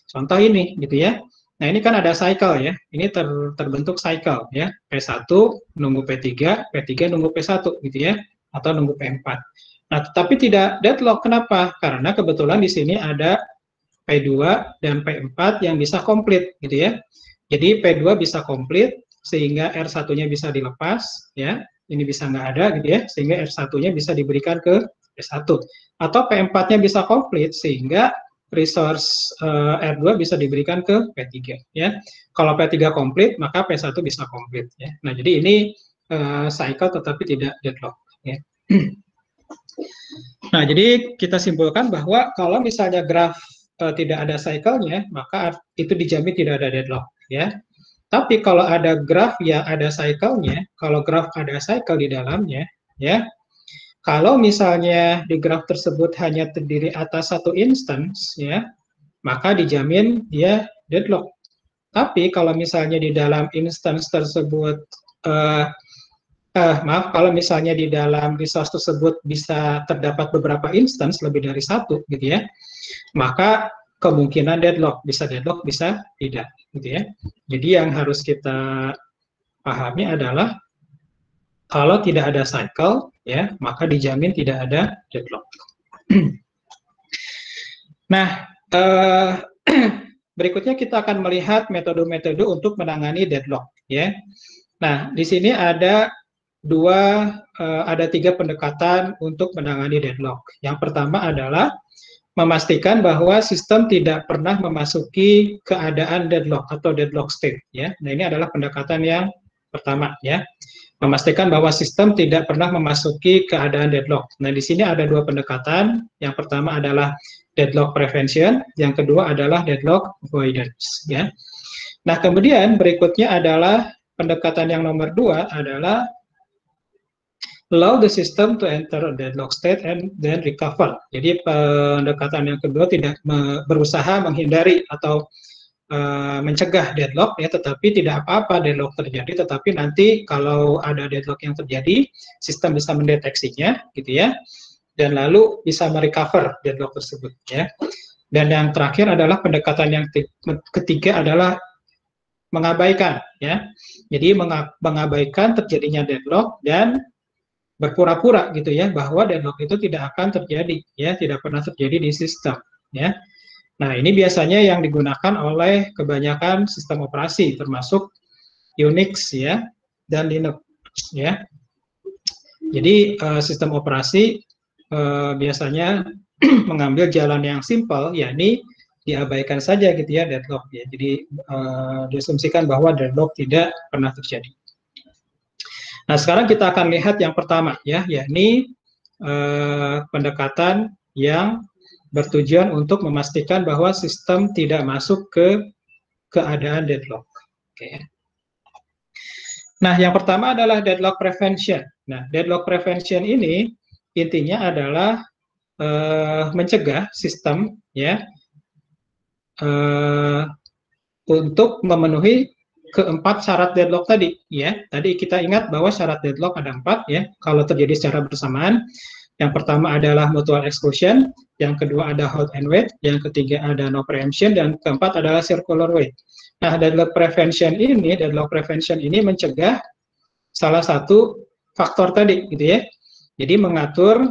Speaker 1: Contoh ini gitu ya. Nah, ini kan ada cycle ya. Ini terbentuk cycle ya. P1 nunggu P3, P3 nunggu P1 gitu ya. Atau nunggu P4. Nah, tetapi tidak deadlock. Kenapa? Karena kebetulan di sini ada P2 dan P4 yang bisa komplit gitu ya. Jadi P2 bisa komplit sehingga R1-nya bisa dilepas ya. Ini bisa nggak ada gitu ya. Sehingga R1-nya bisa diberikan ke P1. Atau P4-nya bisa komplit sehingga resource R2 bisa diberikan ke P3 ya. Kalau P3 komplit maka P1 bisa komplit ya. Nah, jadi ini cycle tetapi tidak deadlock ya. Nah, jadi kita simpulkan bahwa kalau misalnya graf tidak ada cycle-nya, maka itu dijamin tidak ada deadlock ya. Tapi kalau ada graf yang ada cycle-nya, kalau graf ada cycle di dalamnya ya, kalau misalnya di graf tersebut hanya terdiri atas satu instance, ya, maka dijamin dia deadlock. Tapi kalau misalnya di dalam instance tersebut, kalau misalnya di dalam resource tersebut bisa terdapat beberapa instance, lebih dari satu, gitu ya, maka kemungkinan deadlock, bisa tidak, gitu ya. Jadi yang harus kita pahami adalah kalau tidak ada cycle, ya, maka dijamin tidak ada deadlock. Nah, berikutnya kita akan melihat metode-metode untuk menangani deadlock, ya. Nah, di sini ada tiga pendekatan untuk menangani deadlock. Yang pertama adalah memastikan bahwa sistem tidak pernah memasuki keadaan deadlock atau deadlock state, ya. Nah, ini adalah pendekatan yang pertama, ya. Memastikan bahwa sistem tidak pernah memasuki keadaan deadlock. Nah, di sini ada dua pendekatan. Yang pertama adalah deadlock prevention, yang kedua adalah deadlock avoidance. Ya. Nah, kemudian berikutnya adalah pendekatan yang nomor dua adalah allow the system to enter a deadlock state and then recover. Jadi pendekatan yang kedua tidak berusaha menghindari atau mencegah deadlock, ya, tetapi tidak apa-apa deadlock terjadi, tetapi nanti kalau ada deadlock yang terjadi, sistem bisa mendeteksinya, gitu ya, dan lalu bisa merecover deadlock tersebut, ya. Dan yang terakhir adalah pendekatan yang ketiga adalah mengabaikan, ya. Jadi mengabaikan terjadinya deadlock dan berpura-pura, gitu ya, bahwa deadlock itu tidak akan terjadi, ya, tidak pernah terjadi di sistem, ya. Nah, ini biasanya yang digunakan oleh kebanyakan sistem operasi, termasuk Unix, ya, dan Linux, ya. Jadi sistem operasi biasanya mengambil jalan yang simpel, yakni diabaikan saja, gitu ya, deadlock, ya. Jadi diasumsikan bahwa deadlock tidak pernah terjadi. Nah, sekarang kita akan lihat yang pertama, ya, yakni pendekatan yang bertujuan untuk memastikan bahwa sistem tidak masuk ke keadaan deadlock. Oke. Nah, yang pertama adalah deadlock prevention. Nah, deadlock prevention ini intinya adalah mencegah sistem, ya, untuk memenuhi keempat syarat deadlock tadi, ya. Tadi kita ingat bahwa syarat deadlock ada 4, ya, kalau terjadi secara bersamaan. Yang pertama adalah mutual exclusion, yang kedua ada hold and wait, yang ketiga ada no preemption, dan keempat adalah circular wait. Nah, deadlock prevention ini mencegah salah satu faktor tadi, gitu ya. Jadi mengatur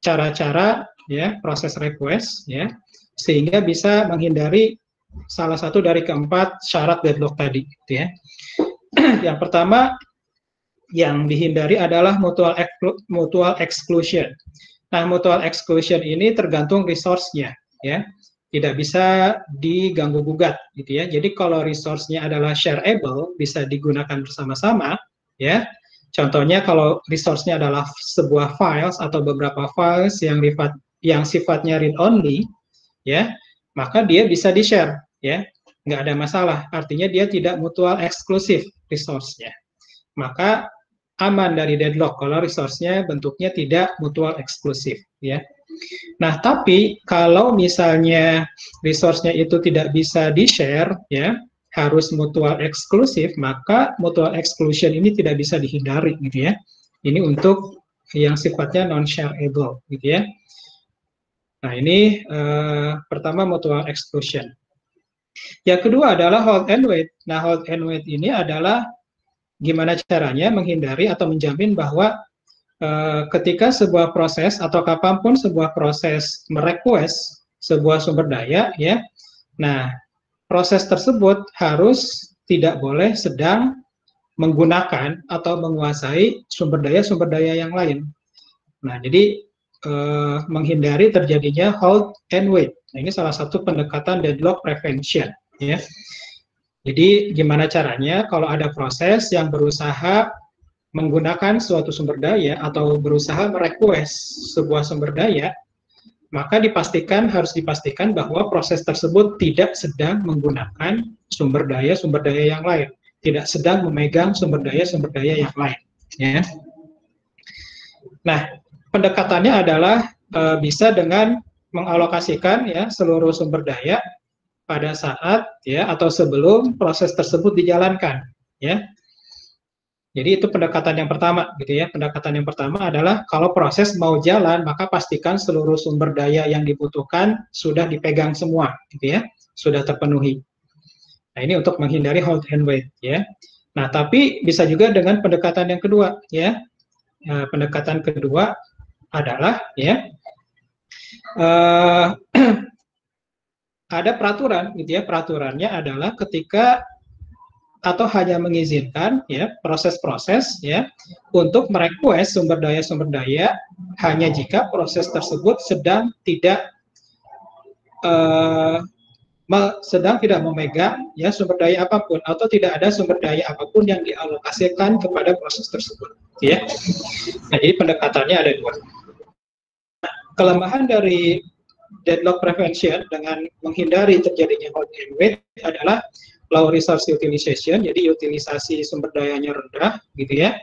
Speaker 1: cara-cara, ya, proses request, ya, sehingga bisa menghindari salah satu dari keempat syarat deadlock tadi, gitu ya. Yang pertama yang dihindari adalah mutual exclusion. Nah, mutual exclusion ini tergantung resource-nya, ya. Tidak bisa diganggu gugat, gitu ya. Jadi kalau resource-nya adalah shareable, bisa digunakan bersama-sama, ya. Contohnya kalau resource-nya adalah sebuah files atau beberapa files yang sifatnya read only, ya, maka dia bisa di-share, ya. Nggak ada masalah. Artinya dia tidak mutual eksklusif resource-nya. Maka aman dari deadlock kalau resource-nya bentuknya tidak mutual eksklusif, ya. Nah, tapi kalau misalnya resource-nya itu tidak bisa di-share, ya, harus mutual eksklusif, maka mutual exclusion ini tidak bisa dihindari, gitu ya. Ini untuk yang sifatnya non-shareable, gitu ya. Nah, ini pertama mutual exclusion. Yang kedua adalah hold and wait. Nah, hold and wait ini adalah gimana caranya menghindari atau menjamin bahwa ketika sebuah proses atau kapanpun sebuah proses merequest sebuah sumber daya, ya, nah proses tersebut harus tidak boleh sedang menggunakan atau menguasai sumber daya yang lain. Nah, jadi menghindari terjadinya hold and wait. Nah, ini salah satu pendekatan deadlock prevention, ya. Jadi gimana caranya kalau ada proses yang berusaha menggunakan suatu sumber daya atau berusaha merequest sebuah sumber daya, maka harus dipastikan bahwa proses tersebut tidak sedang menggunakan sumber daya yang lain, tidak sedang memegang sumber daya yang lain, ya. Nah, pendekatannya adalah bisa dengan mengalokasikan, ya, seluruh sumber daya pada saat, ya, atau sebelum proses tersebut dijalankan, ya. Jadi itu pendekatan yang pertama, gitu ya. Pendekatan yang pertama adalah kalau proses mau jalan, maka pastikan seluruh sumber daya yang dibutuhkan sudah dipegang semua, gitu ya, sudah terpenuhi. Nah, ini untuk menghindari hold and wait, ya. Nah, tapi bisa juga dengan pendekatan yang kedua, ya. Pendekatan kedua adalah, ya, ada peraturan, gitu ya. Peraturannya adalah ketika atau hanya mengizinkan, ya, proses-proses, ya, untuk merequest sumber daya hanya jika proses tersebut sedang tidak memegang, ya, sumber daya apapun atau tidak ada sumber daya apapun yang dialokasikan kepada proses tersebut, ya. Nah, jadi pendekatannya ada dua. Kelemahan dari deadlock prevention dengan menghindari terjadinya hold and wait adalah low resource utilization, jadi utilisasi sumber dayanya rendah, gitu ya,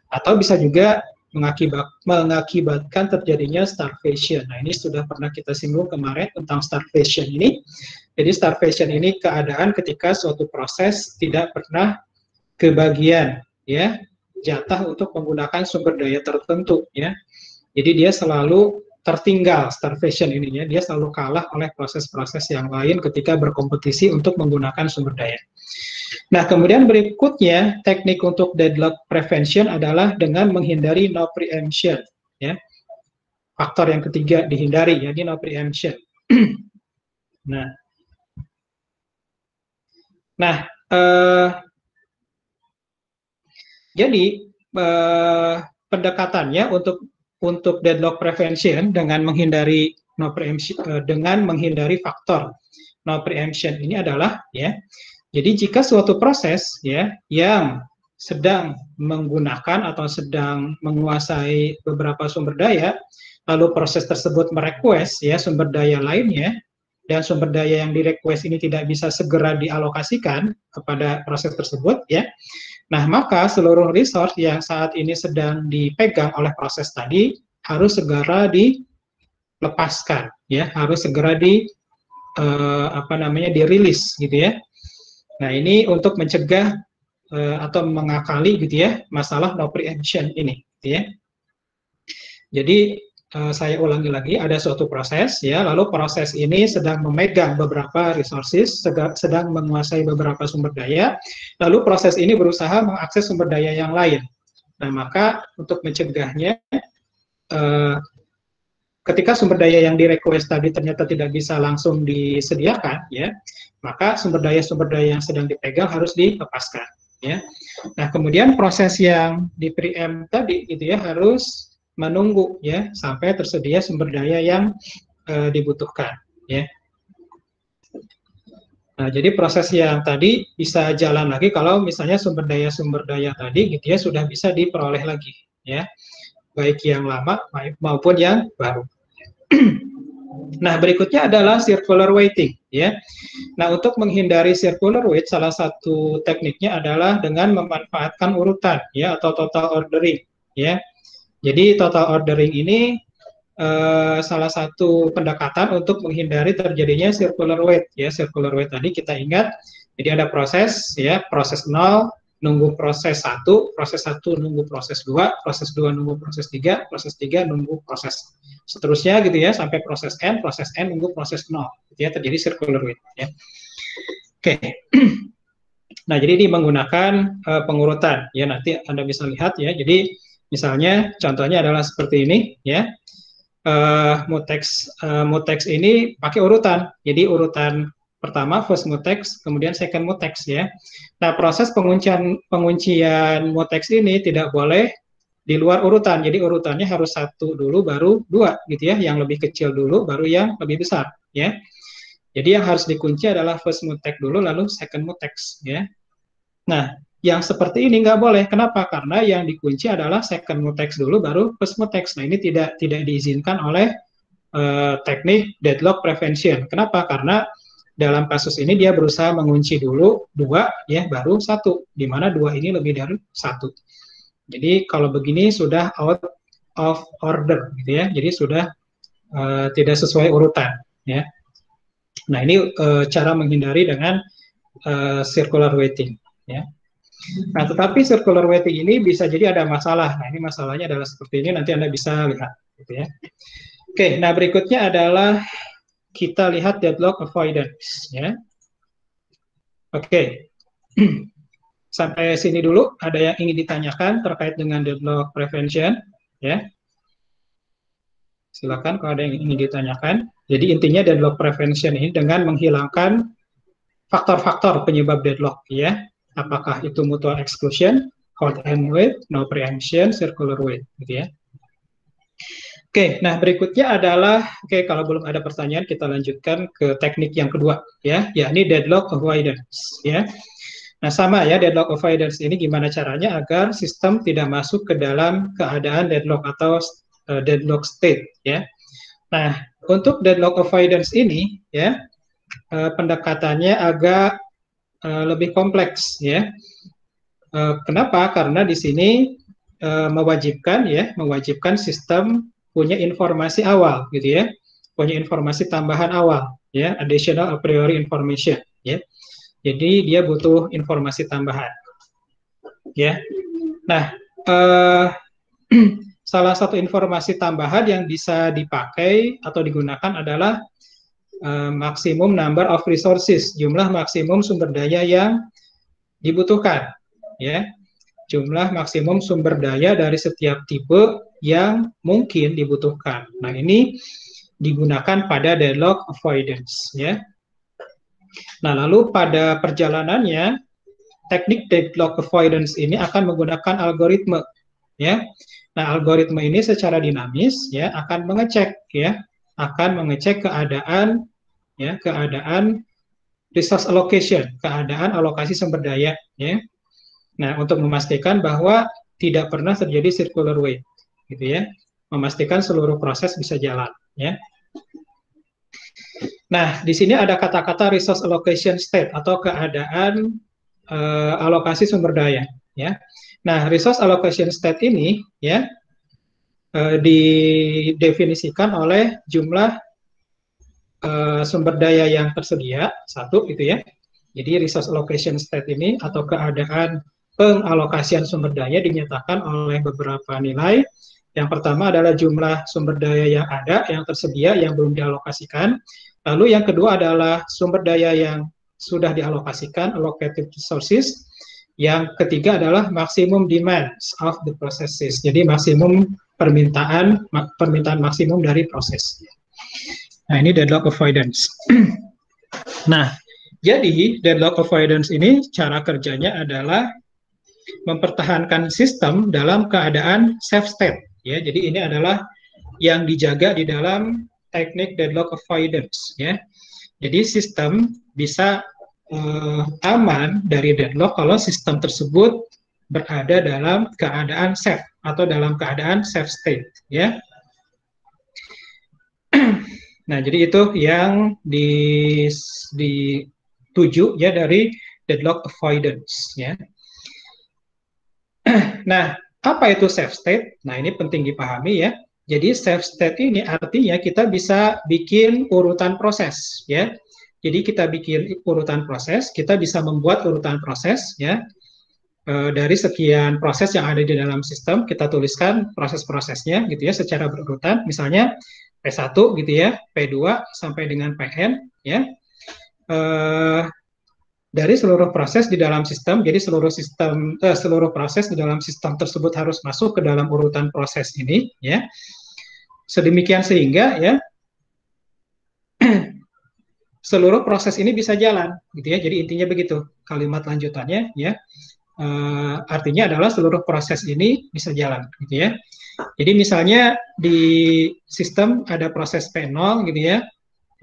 Speaker 1: atau bisa juga mengakibatkan terjadinya starvation. Nah, ini sudah pernah kita singgung kemarin tentang starvation ini. Jadi starvation ini keadaan ketika suatu proses tidak pernah kebagian, ya, jatah untuk menggunakan sumber daya tertentu, ya. Jadi dia selalu tertinggal, starvation ininya, dia selalu kalah oleh proses-proses yang lain ketika berkompetisi untuk menggunakan sumber daya. Nah, kemudian berikutnya, teknik untuk deadlock prevention adalah dengan menghindari no preemption, ya. Faktor yang ketiga dihindari, jadi no preemption. Jadi pendekatannya untuk deadlock prevention dengan menghindari no preemption, dengan menghindari faktor no preemption ini adalah, ya, jadi jika suatu proses, ya, yang sedang menggunakan atau sedang menguasai beberapa sumber daya, lalu proses tersebut merequest, ya, sumber daya lainnya, dan sumber daya yang direquest ini tidak bisa segera dialokasikan kepada proses tersebut, ya. Nah, maka seluruh resource yang saat ini sedang dipegang oleh proses tadi harus segera dilepaskan, ya, harus segera dirilis, gitu ya. Nah, ini untuk mencegah atau mengakali, gitu ya, masalah no preemption ini, gitu ya. Jadi saya ulangi lagi, ada suatu proses, ya, lalu proses ini sedang memegang beberapa resources, sedang menguasai beberapa sumber daya, lalu proses ini berusaha mengakses sumber daya yang lain. Nah, maka untuk mencegahnya, ketika sumber daya yang di-request tadi ternyata tidak bisa langsung disediakan, ya, maka sumber daya yang sedang dipegang harus dilepaskan, ya. Nah, kemudian proses yang di-preempt tadi, gitu ya, harus menunggu, ya, sampai tersedia sumber daya yang dibutuhkan, ya. Nah, jadi proses yang tadi bisa jalan lagi kalau misalnya sumber daya tadi, gitu ya, sudah bisa diperoleh lagi, ya, baik yang lama maupun yang baru. Nah, berikutnya adalah circular waiting, ya. Nah, untuk menghindari circular wait, salah satu tekniknya adalah dengan memanfaatkan urutan, ya, atau total ordering, ya. Jadi total ordering ini salah satu pendekatan untuk menghindari terjadinya circular wait, ya. Circular wait tadi kita ingat, jadi ada proses, ya, proses 0, nunggu proses 1, proses 1 nunggu proses 2, proses 2 nunggu proses 3, proses 3 nunggu proses seterusnya gitu ya, sampai proses N nunggu proses 0, gitu ya, terjadi circular wait ya. Oke. Nah, jadi ini menggunakan pengurutan ya, nanti Anda bisa lihat ya. Jadi misalnya contohnya adalah seperti ini ya. Mutex ini pakai urutan. Jadi urutan pertama first mutex, kemudian second mutex ya. Nah, proses penguncian mutex ini tidak boleh di luar urutan. Jadi urutannya harus 1 dulu baru 2 gitu ya. Yang lebih kecil dulu baru yang lebih besar ya. Jadi yang harus dikunci adalah first mutex dulu lalu second mutex ya. Nah, yang seperti ini nggak boleh. Kenapa? Karena yang dikunci adalah second mutex dulu baru first mutex. Nah, ini tidak diizinkan oleh teknik deadlock prevention. Kenapa? Karena dalam kasus ini dia berusaha mengunci dulu 2 ya baru 1, di mana 2 ini lebih dari 1. Jadi kalau begini sudah out of order gitu ya. Jadi sudah tidak sesuai urutan ya. Nah, ini cara menghindari dengan circular waiting ya. Nah, tetapi circular waiting ini bisa jadi ada masalah. Nah, ini masalahnya adalah seperti ini, nanti Anda bisa lihat gitu ya. Oke, nah berikutnya adalah kita lihat deadlock avoidance ya. Oke. Sampai sini dulu ada yang ingin ditanyakan terkait dengan deadlock prevention ya. Silakan kalau ada yang ingin ditanyakan. Jadi intinya deadlock prevention ini dengan menghilangkan faktor-faktor penyebab deadlock ya. Apakah itu mutual exclusion, hold and wait, no preemption, circular wait gitu ya. Oke, nah berikutnya adalah kalau belum ada pertanyaan kita lanjutkan ke teknik yang kedua ya, yakni deadlock avoidance ya. Nah, sama ya, deadlock avoidance ini gimana caranya agar sistem tidak masuk ke dalam keadaan deadlock atau deadlock state ya. Nah, untuk deadlock avoidance ini ya, pendekatannya agak lebih kompleks ya. Kenapa? Karena di sini mewajibkan sistem punya informasi awal gitu ya, punya informasi tambahan awal ya, additional a priori information ya. Jadi dia butuh informasi tambahan ya. Nah, salah satu informasi tambahan yang bisa dipakai atau digunakan adalah maksimum number of resources, jumlah maksimum sumber daya yang dibutuhkan ya. Jumlah maksimum sumber daya dari setiap tipe yang mungkin dibutuhkan. Nah, ini digunakan pada deadlock avoidance ya. Nah, lalu pada perjalanannya teknik deadlock avoidance ini akan menggunakan algoritma ya. Nah, algoritma ini secara dinamis ya akan mengecek keadaan resource allocation, keadaan alokasi sumber daya ya. Nah, untuk memastikan bahwa tidak pernah terjadi circular wait gitu ya. Memastikan seluruh proses bisa jalan ya. Nah, di sini ada kata-kata resource allocation state atau keadaan alokasi sumber daya ya. Nah, resource allocation state ini ya didefinisikan oleh jumlah sumber daya yang tersedia satu gitu ya. Jadi resource allocation state ini atau keadaan pengalokasian sumber daya dinyatakan oleh beberapa nilai. Yang pertama adalah jumlah sumber daya yang ada, yang tersedia, yang belum dialokasikan. Lalu yang kedua adalah sumber daya yang sudah dialokasikan, allocated resources. Yang ketiga adalah maximum demands of the processes. Jadi maksimum permintaan maksimum dari proses. Nah, ini deadlock avoidance. Nah, jadi deadlock avoidance ini cara kerjanya adalah mempertahankan sistem dalam keadaan safe state ya. Jadi ini adalah yang dijaga di dalam teknik deadlock avoidance ya. Jadi sistem bisa aman dari deadlock kalau sistem tersebut berada dalam keadaan safe atau dalam keadaan safe state ya. Nah, jadi itu yang dituju ya dari deadlock avoidance ya. Nah, apa itu safe state? Nah, ini penting dipahami ya. Jadi safe state ini artinya kita bisa bikin urutan proses ya. Jadi kita bikin urutan proses, kita bisa membuat urutan proses ya. dari sekian proses yang ada di dalam sistem, kita tuliskan proses-prosesnya gitu ya secara berurutan, misalnya P1 gitu ya, P2 sampai dengan Pn ya. Dari seluruh proses di dalam sistem, jadi seluruh proses di dalam sistem tersebut harus masuk ke dalam urutan proses ini ya. Sedemikian sehingga ya seluruh proses ini bisa jalan gitu ya. Jadi intinya begitu kalimat lanjutannya ya. Artinya adalah seluruh proses ini bisa jalan gitu ya. Jadi misalnya di sistem ada proses P0 gitu ya,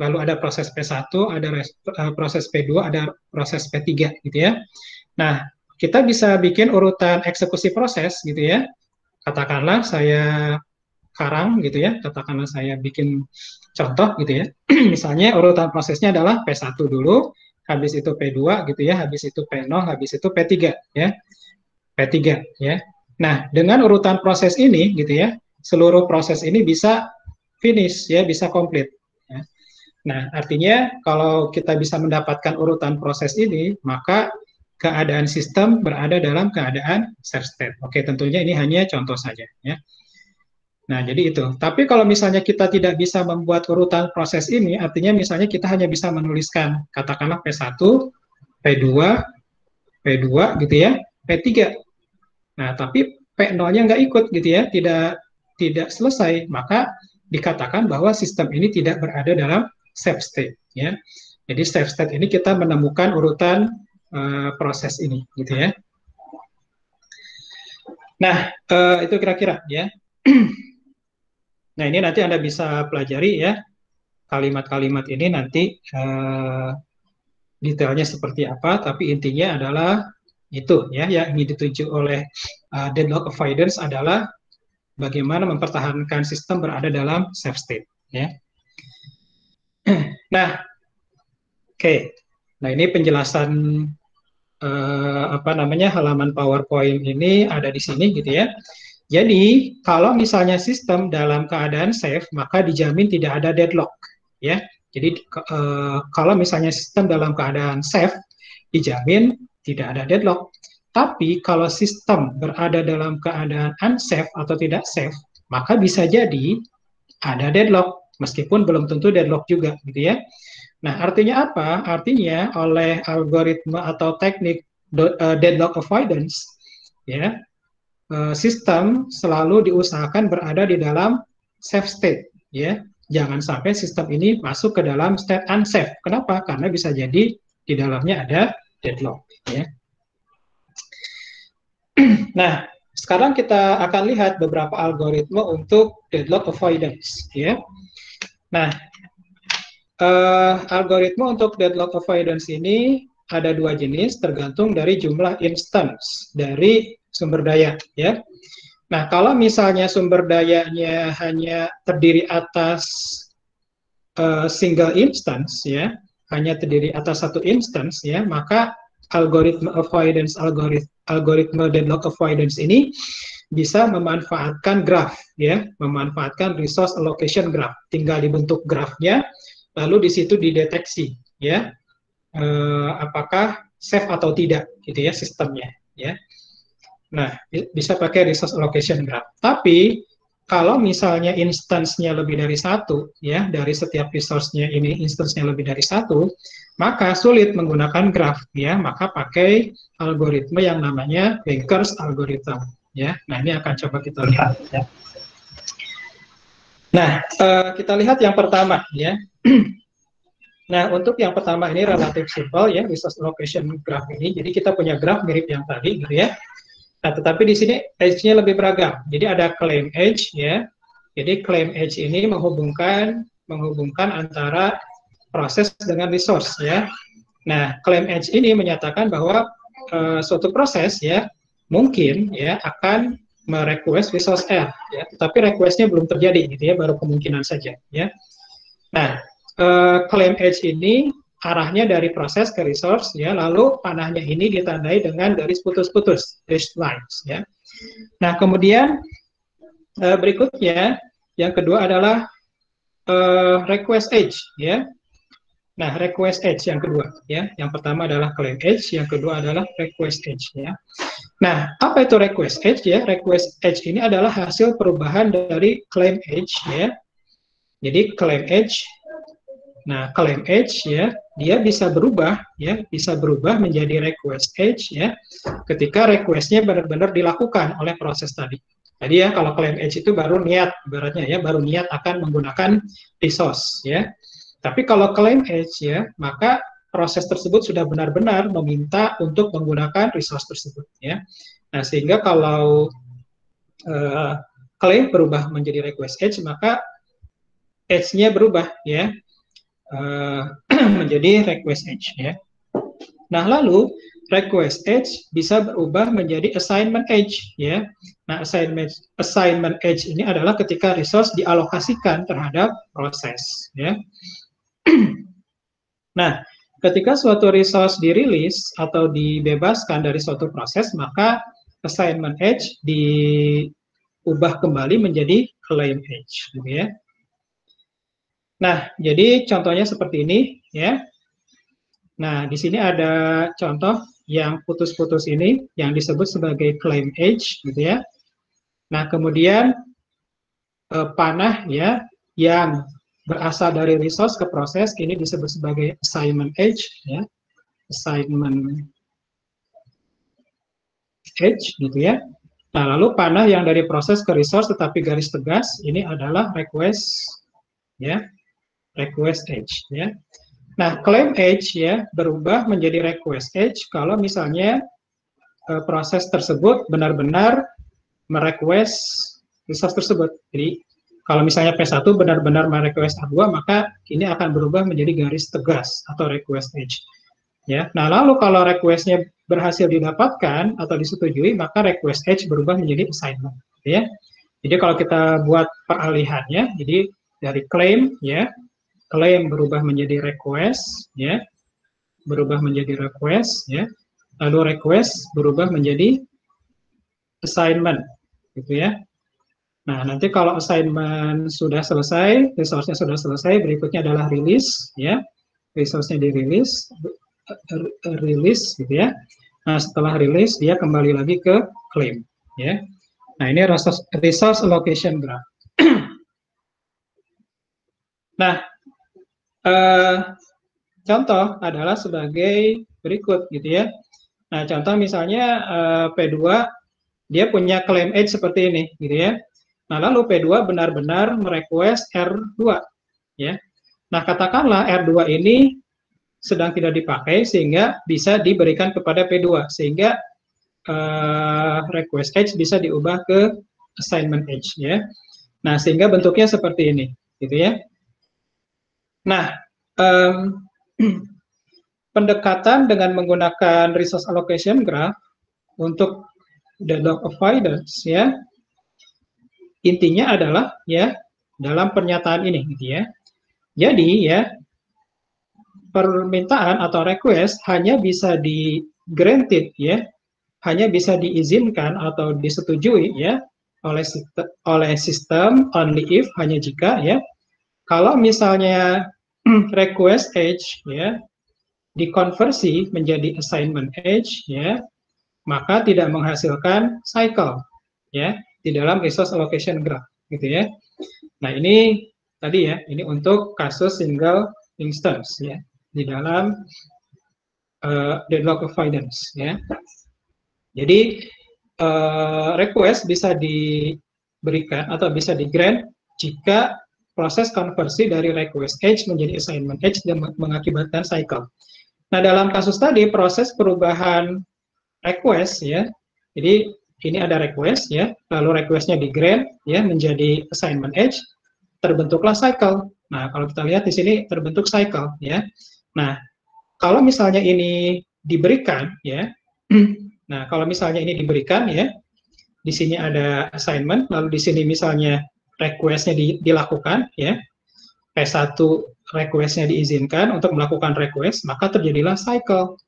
Speaker 1: lalu ada proses P1, ada proses P2, ada proses P3 gitu ya. Nah, kita bisa bikin urutan eksekusi proses gitu ya. Katakanlah saya karang gitu ya, katakanlah saya bikin contoh gitu ya. Misalnya urutan prosesnya adalah P1 dulu, habis itu P2 gitu ya, habis itu P0, habis itu P3 ya. P3 ya. Nah, dengan urutan proses ini gitu ya, seluruh proses ini bisa finish ya, bisa komplit ya. Nah, artinya kalau kita bisa mendapatkan urutan proses ini, maka keadaan sistem berada dalam keadaan safe state. Oke, tentunya ini hanya contoh saja ya. Nah, jadi itu. Tapi kalau misalnya kita tidak bisa membuat urutan proses ini, artinya misalnya kita hanya bisa menuliskan, katakanlah P1, P2, P2 gitu ya, P3. Nah, tapi P0-nya nggak ikut gitu ya, tidak selesai, maka dikatakan bahwa sistem ini tidak berada dalam safe state ya. Jadi safe state ini kita menemukan urutan proses ini gitu ya. Nah, itu kira-kira ya. Nah, ini nanti Anda bisa pelajari ya, kalimat-kalimat ini nanti detailnya seperti apa, tapi intinya adalah itu ya, yang ingin dituju oleh deadlock avoidance adalah bagaimana mempertahankan sistem berada dalam safe state ya. Nah, oke. Nah, ini penjelasan halaman PowerPoint ini ada di sini gitu ya. Jadi, kalau misalnya sistem dalam keadaan safe, maka dijamin tidak ada deadlock, ya. Jadi, kalau misalnya sistem dalam keadaan safe, dijamin tidak ada deadlock. Tapi, kalau sistem berada dalam keadaan unsafe atau tidak safe, maka bisa jadi ada deadlock, meskipun belum tentu deadlock juga, gitu ya. Nah, artinya apa? Artinya, oleh algoritma atau teknik deadlock avoidance, ya, sistem selalu diusahakan berada di dalam safe state, ya. Jangan sampai sistem ini masuk ke dalam state unsafe. Kenapa? Karena bisa jadi di dalamnya ada deadlock, ya. Nah, sekarang kita akan lihat beberapa algoritma untuk deadlock avoidance, ya. Nah, algoritma untuk deadlock avoidance ini ada dua jenis, tergantung dari jumlah instance dari sumber daya, ya. Nah, kalau misalnya sumber dayanya hanya terdiri atas single instance, ya, hanya terdiri atas satu instance, ya, maka algoritma avoidance, algoritma deadlock avoidance ini bisa memanfaatkan graph, ya, memanfaatkan resource allocation graph. Tinggal dibentuk grafnya, lalu di situ dideteksi, ya, apakah safe atau tidak, gitu ya, sistemnya, ya. Nah, bisa pakai resource allocation graph. Tapi kalau misalnya instance-nya lebih dari satu, ya, dari setiap resource-nya ini instance-nya lebih dari satu, maka sulit menggunakan graph, ya. Maka pakai algoritma yang namanya Banker's algorithm, ya. Nah, ini akan coba kita lihat, ya. Nah, kita lihat yang pertama, ya. Nah, untuk yang pertama ini relatif simple, ya, resource allocation graph ini. Jadi kita punya graph mirip yang tadi, gitu ya. Nah, tetapi di sini edge-nya lebih beragam. Jadi ada claim edge, ya. Jadi claim edge ini menghubungkan antara proses dengan resource, ya. Nah, claim edge ini menyatakan bahwa suatu proses, ya, mungkin, ya, akan merequest resource R, ya. Tapi request-nya belum terjadi, gitu ya, baru kemungkinan saja, ya. Nah, claim edge ini arahnya dari proses ke resource, ya, lalu panahnya ini ditandai dengan garis putus-putus, dashed lines, ya. Nah, kemudian berikutnya yang kedua adalah request edge, ya. Nah, request edge yang kedua, ya. Yang pertama adalah claim edge, yang kedua adalah request edge, ya. Nah, apa itu request edge, ya? Request edge ini adalah hasil perubahan dari claim edge, ya. Jadi claim edge, nah claim edge, ya, dia bisa berubah, ya, bisa berubah menjadi request edge, ya, ketika requestnya benar-benar dilakukan oleh proses tadi. Jadi ya, kalau claim edge itu baru niat, ibaratnya ya, baru niat akan menggunakan resource, ya. Tapi kalau claim edge, ya, maka proses tersebut sudah benar-benar meminta untuk menggunakan resource tersebut, ya. Nah, sehingga kalau claim berubah menjadi request edge, maka edge-nya berubah, ya, menjadi request edge, ya. Nah, lalu request edge bisa berubah menjadi assignment edge, ya. Nah, assignment edge ini adalah ketika resource dialokasikan terhadap proses, ya. Nah, ketika suatu resource dirilis atau dibebaskan dari suatu proses, maka assignment edge diubah kembali menjadi claim edge, gitu ya. Nah, jadi contohnya seperti ini, ya. Nah, di sini ada contoh yang putus-putus ini, yang disebut sebagai claim edge, gitu ya. Nah, kemudian panah, ya, yang berasal dari resource ke proses, ini disebut sebagai assignment edge, ya, assignment edge, gitu ya. Nah, lalu panah yang dari proses ke resource tetapi garis tegas, ini adalah request, ya, request edge, ya. Nah, claim edge, ya, berubah menjadi request edge kalau misalnya proses tersebut benar-benar merequest resource tersebut. Jadi kalau misalnya P1 benar-benar merequest A2, maka ini akan berubah menjadi garis tegas atau request edge. Ya. Nah, lalu kalau request-nya berhasil didapatkan atau disetujui, maka request edge berubah menjadi assignment. Ya. Jadi kalau kita buat peralihannya, jadi dari claim, ya, claim berubah menjadi request, ya, berubah menjadi request, ya, lalu request berubah menjadi assignment, gitu ya. Nah, nanti kalau assignment sudah selesai, resource-nya sudah selesai, berikutnya adalah release, ya. Resource-nya dirilis, release, gitu ya. Nah, setelah release, dia kembali lagi ke claim, ya. Nah, ini resource allocation graph. Nah, contoh adalah sebagai berikut, gitu ya. Nah, contoh misalnya P2, dia punya claim edge seperti ini, gitu ya. Nah, lalu P2 benar-benar merequest R2, ya. Nah, katakanlah R2 ini sedang tidak dipakai sehingga bisa diberikan kepada P2, sehingga request edge bisa diubah ke assignment edge, ya. Nah, sehingga bentuknya seperti ini, gitu ya. Nah, pendekatan dengan menggunakan resource allocation graph untuk deadlock avoidance, ya, intinya adalah, ya, dalam pernyataan ini, gitu ya. Jadi, ya, permintaan atau request hanya bisa di-granted, ya, hanya bisa diizinkan atau disetujui, ya, oleh sistem only if, hanya jika, ya, kalau misalnya request edge, ya, dikonversi menjadi assignment edge, ya, maka tidak menghasilkan cycle, ya, di dalam resource allocation graph, gitu ya. Nah, ini tadi, ya, ini untuk kasus single instance, ya, di dalam deadlock avoidance, ya. Jadi request bisa diberikan atau bisa di-grant jika proses konversi dari request edge menjadi assignment edge dan mengakibatkan cycle. Nah, dalam kasus tadi proses perubahan request, ya. Jadi ini ada request, ya, lalu requestnya di-grant, ya, menjadi assignment edge, terbentuklah cycle. Nah, kalau kita lihat di sini terbentuk cycle, ya. Nah, kalau misalnya ini diberikan, ya. Nah, kalau misalnya ini diberikan, ya, di sini ada assignment, lalu di sini misalnya requestnya dilakukan, ya, P1 requestnya diizinkan untuk melakukan request, maka terjadilah cycle.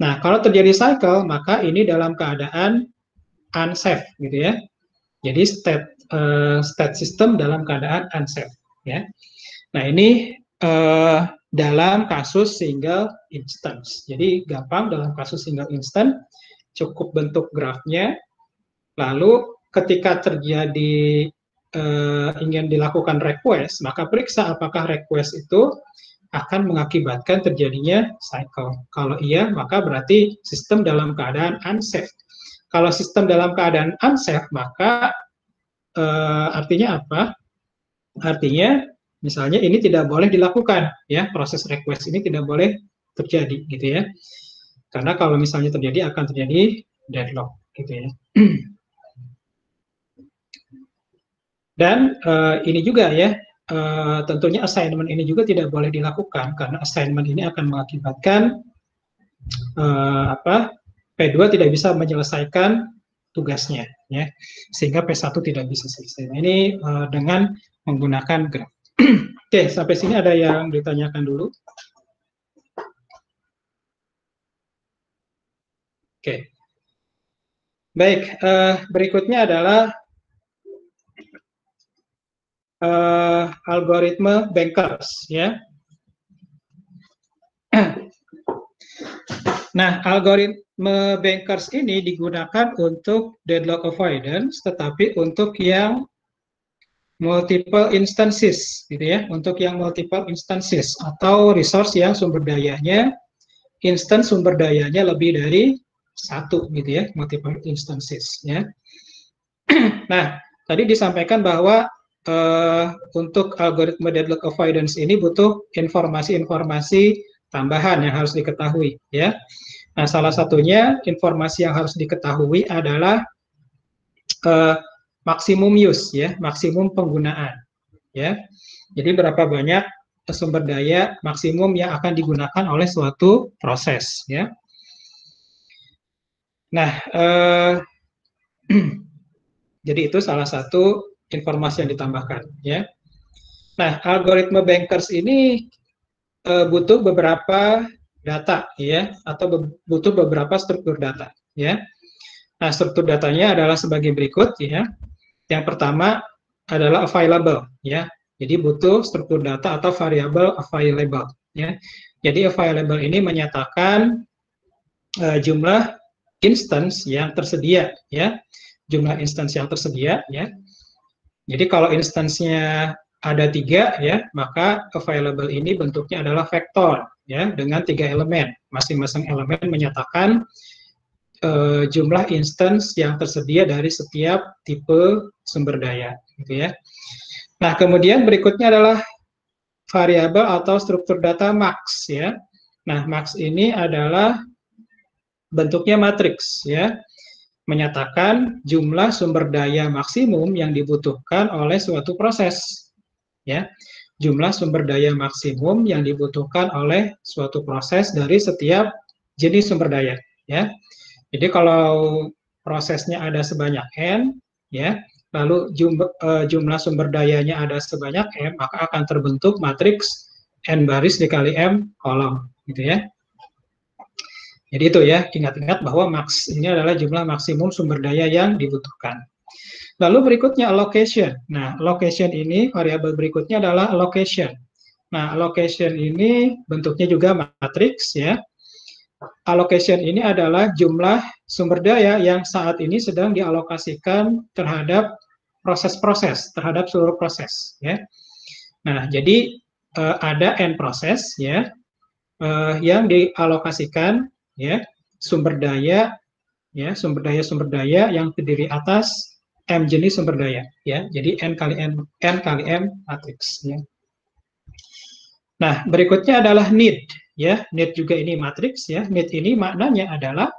Speaker 1: Nah, kalau terjadi cycle, maka ini dalam keadaan unsafe, gitu ya. Jadi state system dalam keadaan unsafe, ya. Nah, ini dalam kasus single instance. Jadi gampang dalam kasus single instance, cukup bentuk grafnya, lalu ketika terjadi ingin dilakukan request, maka periksa apakah request itu akan mengakibatkan terjadinya cycle. Kalau iya, maka berarti sistem dalam keadaan unsafe. Kalau sistem dalam keadaan unsafe, maka artinya apa? Artinya, misalnya ini tidak boleh dilakukan, ya, proses request ini tidak boleh terjadi, gitu ya. Karena kalau misalnya terjadi, akan terjadi deadlock, gitu ya. Dan ini juga ya, tentunya assignment ini juga tidak boleh dilakukan karena assignment ini akan mengakibatkan P2 tidak bisa menyelesaikan tugasnya, ya, sehingga P1 tidak bisa selesai. Nah, ini dengan menggunakan graf. Oke, sampai sini ada yang ditanyakan dulu? Oke, baik. Berikutnya adalah algoritma bankers, ya. Nah, algoritma bankers ini digunakan untuk deadlock avoidance, tetapi untuk yang multiple instances, gitu ya, untuk yang multiple instances atau resource yang sumber dayanya, instance sumber dayanya lebih dari satu, gitu ya, multiple instances, ya. Nah, tadi disampaikan bahwa untuk algoritma deadlock avoidance ini butuh informasi-informasi tambahan yang harus diketahui, ya. Nah, salah satunya informasi yang harus diketahui adalah maksimum use, ya, maksimum penggunaan, ya. Jadi berapa banyak sumber daya maksimum yang akan digunakan oleh suatu proses, ya. Nah, jadi itu salah satu informasi yang ditambahkan, ya. Nah, algoritma bankers ini butuh beberapa data, ya, atau butuh beberapa struktur data, ya. Nah, struktur datanya adalah sebagai berikut, ya. Yang pertama adalah available, ya. Jadi butuh struktur data atau variabel available, ya. Jadi available ini menyatakan jumlah instance yang tersedia, ya. Jumlah instance yang tersedia, ya. Jadi kalau instansinya ada 3, ya, maka available ini bentuknya adalah vektor, ya, dengan 3 elemen. Masing-masing elemen menyatakan jumlah instance yang tersedia dari setiap tipe sumber daya, gitu ya. Nah, kemudian berikutnya adalah variabel atau struktur data max, ya. Nah, max ini adalah bentuknya matriks, ya, menyatakan jumlah sumber daya maksimum yang dibutuhkan oleh suatu proses, ya. Jumlah sumber daya maksimum yang dibutuhkan oleh suatu proses dari setiap jenis sumber daya, ya. Jadi kalau prosesnya ada sebanyak n, ya, lalu jumlah sumber dayanya ada sebanyak m, maka akan terbentuk matriks n baris dikali m kolom, gitu ya. Jadi itu ya, ingat-ingat bahwa max ini adalah jumlah maksimum sumber daya yang dibutuhkan. Lalu berikutnya allocation. Nah, allocation ini, variabel berikutnya adalah allocation. Nah, allocation ini bentuknya juga matriks, ya. Allocation ini adalah jumlah sumber daya yang saat ini sedang dialokasikan terhadap proses-proses, terhadap seluruh proses, ya. Nah, jadi ada n proses, ya, yang dialokasikan, ya, sumber daya, ya, sumber daya yang terdiri atas m jenis sumber daya, ya. Jadi n kali m matriks, ya. Nah, berikutnya adalah need, ya. Need juga ini matriks, ya. Need ini maknanya adalah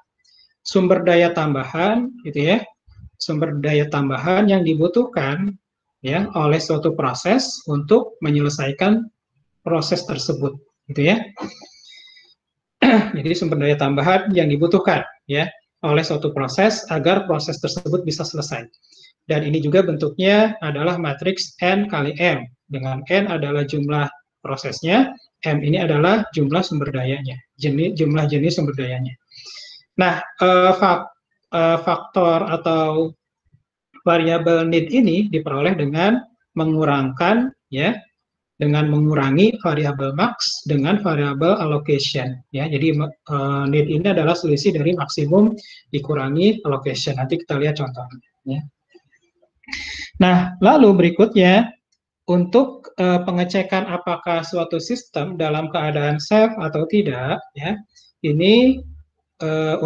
Speaker 1: sumber daya tambahan, gitu ya. Sumber daya tambahan yang dibutuhkan, ya, oleh suatu proses untuk menyelesaikan proses tersebut, gitu ya. Jadi sumber daya tambahan yang dibutuhkan, ya, oleh suatu proses agar proses tersebut bisa selesai. Dan ini juga bentuknya adalah matriks n kali m, dengan n adalah jumlah prosesnya, m ini adalah jumlah sumber dayanya, jumlah jenis sumber dayanya. Nah, faktor atau variabel need ini diperoleh dengan mengurangkan, ya, dengan mengurangi variabel max dengan variabel allocation ya. Jadi need ini adalah selisih dari maksimum dikurangi allocation. Nanti kita lihat contohnya ya. Nah, lalu berikutnya untuk pengecekan apakah suatu sistem dalam keadaan safe atau tidak ya. Ini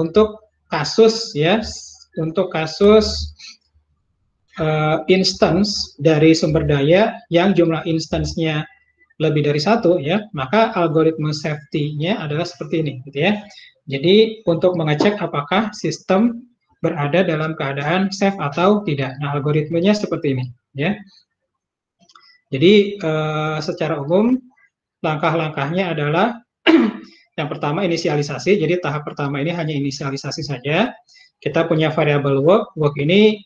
Speaker 1: untuk kasus ya, untuk kasus instance dari sumber daya yang jumlah instance-nya lebih dari satu ya, maka algoritma safety-nya adalah seperti ini gitu ya. Jadi untuk mengecek apakah sistem berada dalam keadaan safe atau tidak. Nah, algoritmenya seperti ini ya. Jadi secara umum langkah-langkahnya adalah yang pertama inisialisasi. Jadi tahap pertama ini hanya inisialisasi saja. Kita punya variabel work ini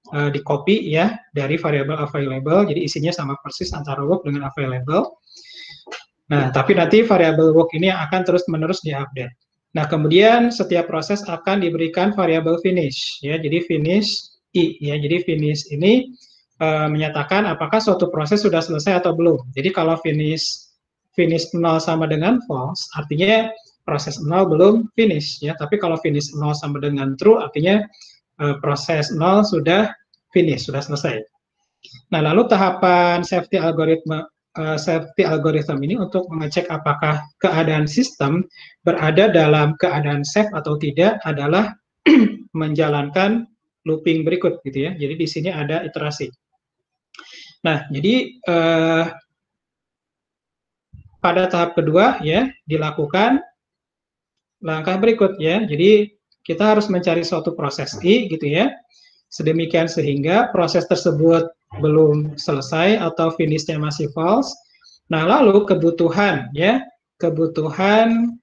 Speaker 1: di copy ya dari variabel available, jadi isinya sama persis antara work dengan available. Nah, tapi nanti variabel work ini akan terus-menerus diupdate. Nah, kemudian setiap proses akan diberikan variabel finish ya, jadi finish i ya, jadi finish ini menyatakan apakah suatu proses sudah selesai atau belum. Jadi kalau finish 0 sama dengan false, artinya proses 0 belum finish ya, tapi kalau finish 0 sama dengan true, artinya proses 0 sudah finish, sudah selesai. Nah, lalu tahapan safety algorithm ini untuk mengecek apakah keadaan sistem berada dalam keadaan safe atau tidak adalah menjalankan looping berikut gitu ya. Jadi di sini ada iterasi. Nah, jadi pada tahap kedua ya dilakukan langkah berikut ya. Jadi kita harus mencari suatu proses I gitu ya, sedemikian sehingga proses tersebut belum selesai atau finishnya masih false. Nah, lalu kebutuhan ya, kebutuhan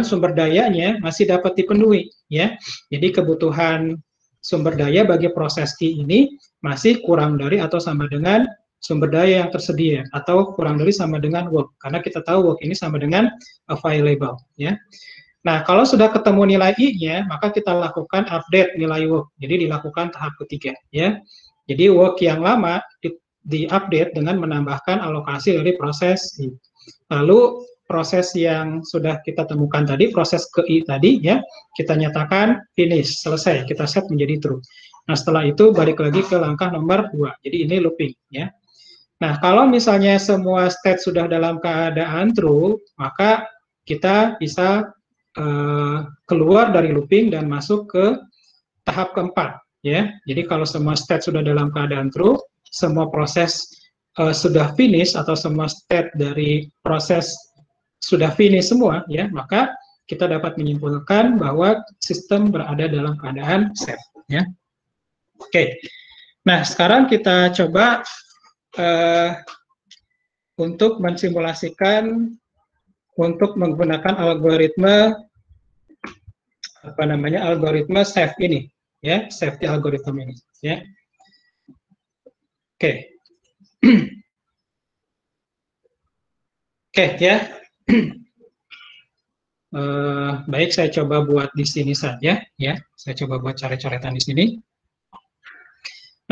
Speaker 1: sumber dayanya masih dapat dipenuhi ya. Jadi kebutuhan sumber daya bagi proses I ini masih kurang dari atau sama dengan sumber daya yang tersedia atau kurang dari sama dengan work, karena kita tahu work ini sama dengan available ya. Nah, kalau sudah ketemu nilai I-nya, maka kita lakukan update nilai work. Jadi dilakukan tahap ketiga, ya. Jadi work yang lama di-update dengan menambahkan alokasi dari proses I. Lalu proses yang sudah kita temukan tadi, proses ke I tadi, ya, kita nyatakan finish, selesai, kita set menjadi true. Nah, setelah itu balik lagi ke langkah nomor 2. Jadi ini looping, ya. Nah, kalau misalnya semua state sudah dalam keadaan true, maka kita bisa keluar dari looping dan masuk ke tahap keempat ya. Jadi kalau semua state sudah dalam keadaan true, semua proses sudah finish atau semua state dari proses sudah finish semua ya, maka kita dapat menyimpulkan bahwa sistem berada dalam keadaan safe ya. Oke. Nah, sekarang kita coba untuk mensimulasikan untuk menggunakan algoritma algoritma safe ini ya, safety algorithm ini ya. Oke. Oke ya. Baik, saya coba buat di sini saja ya. Saya coba buat coret-coretan di sini.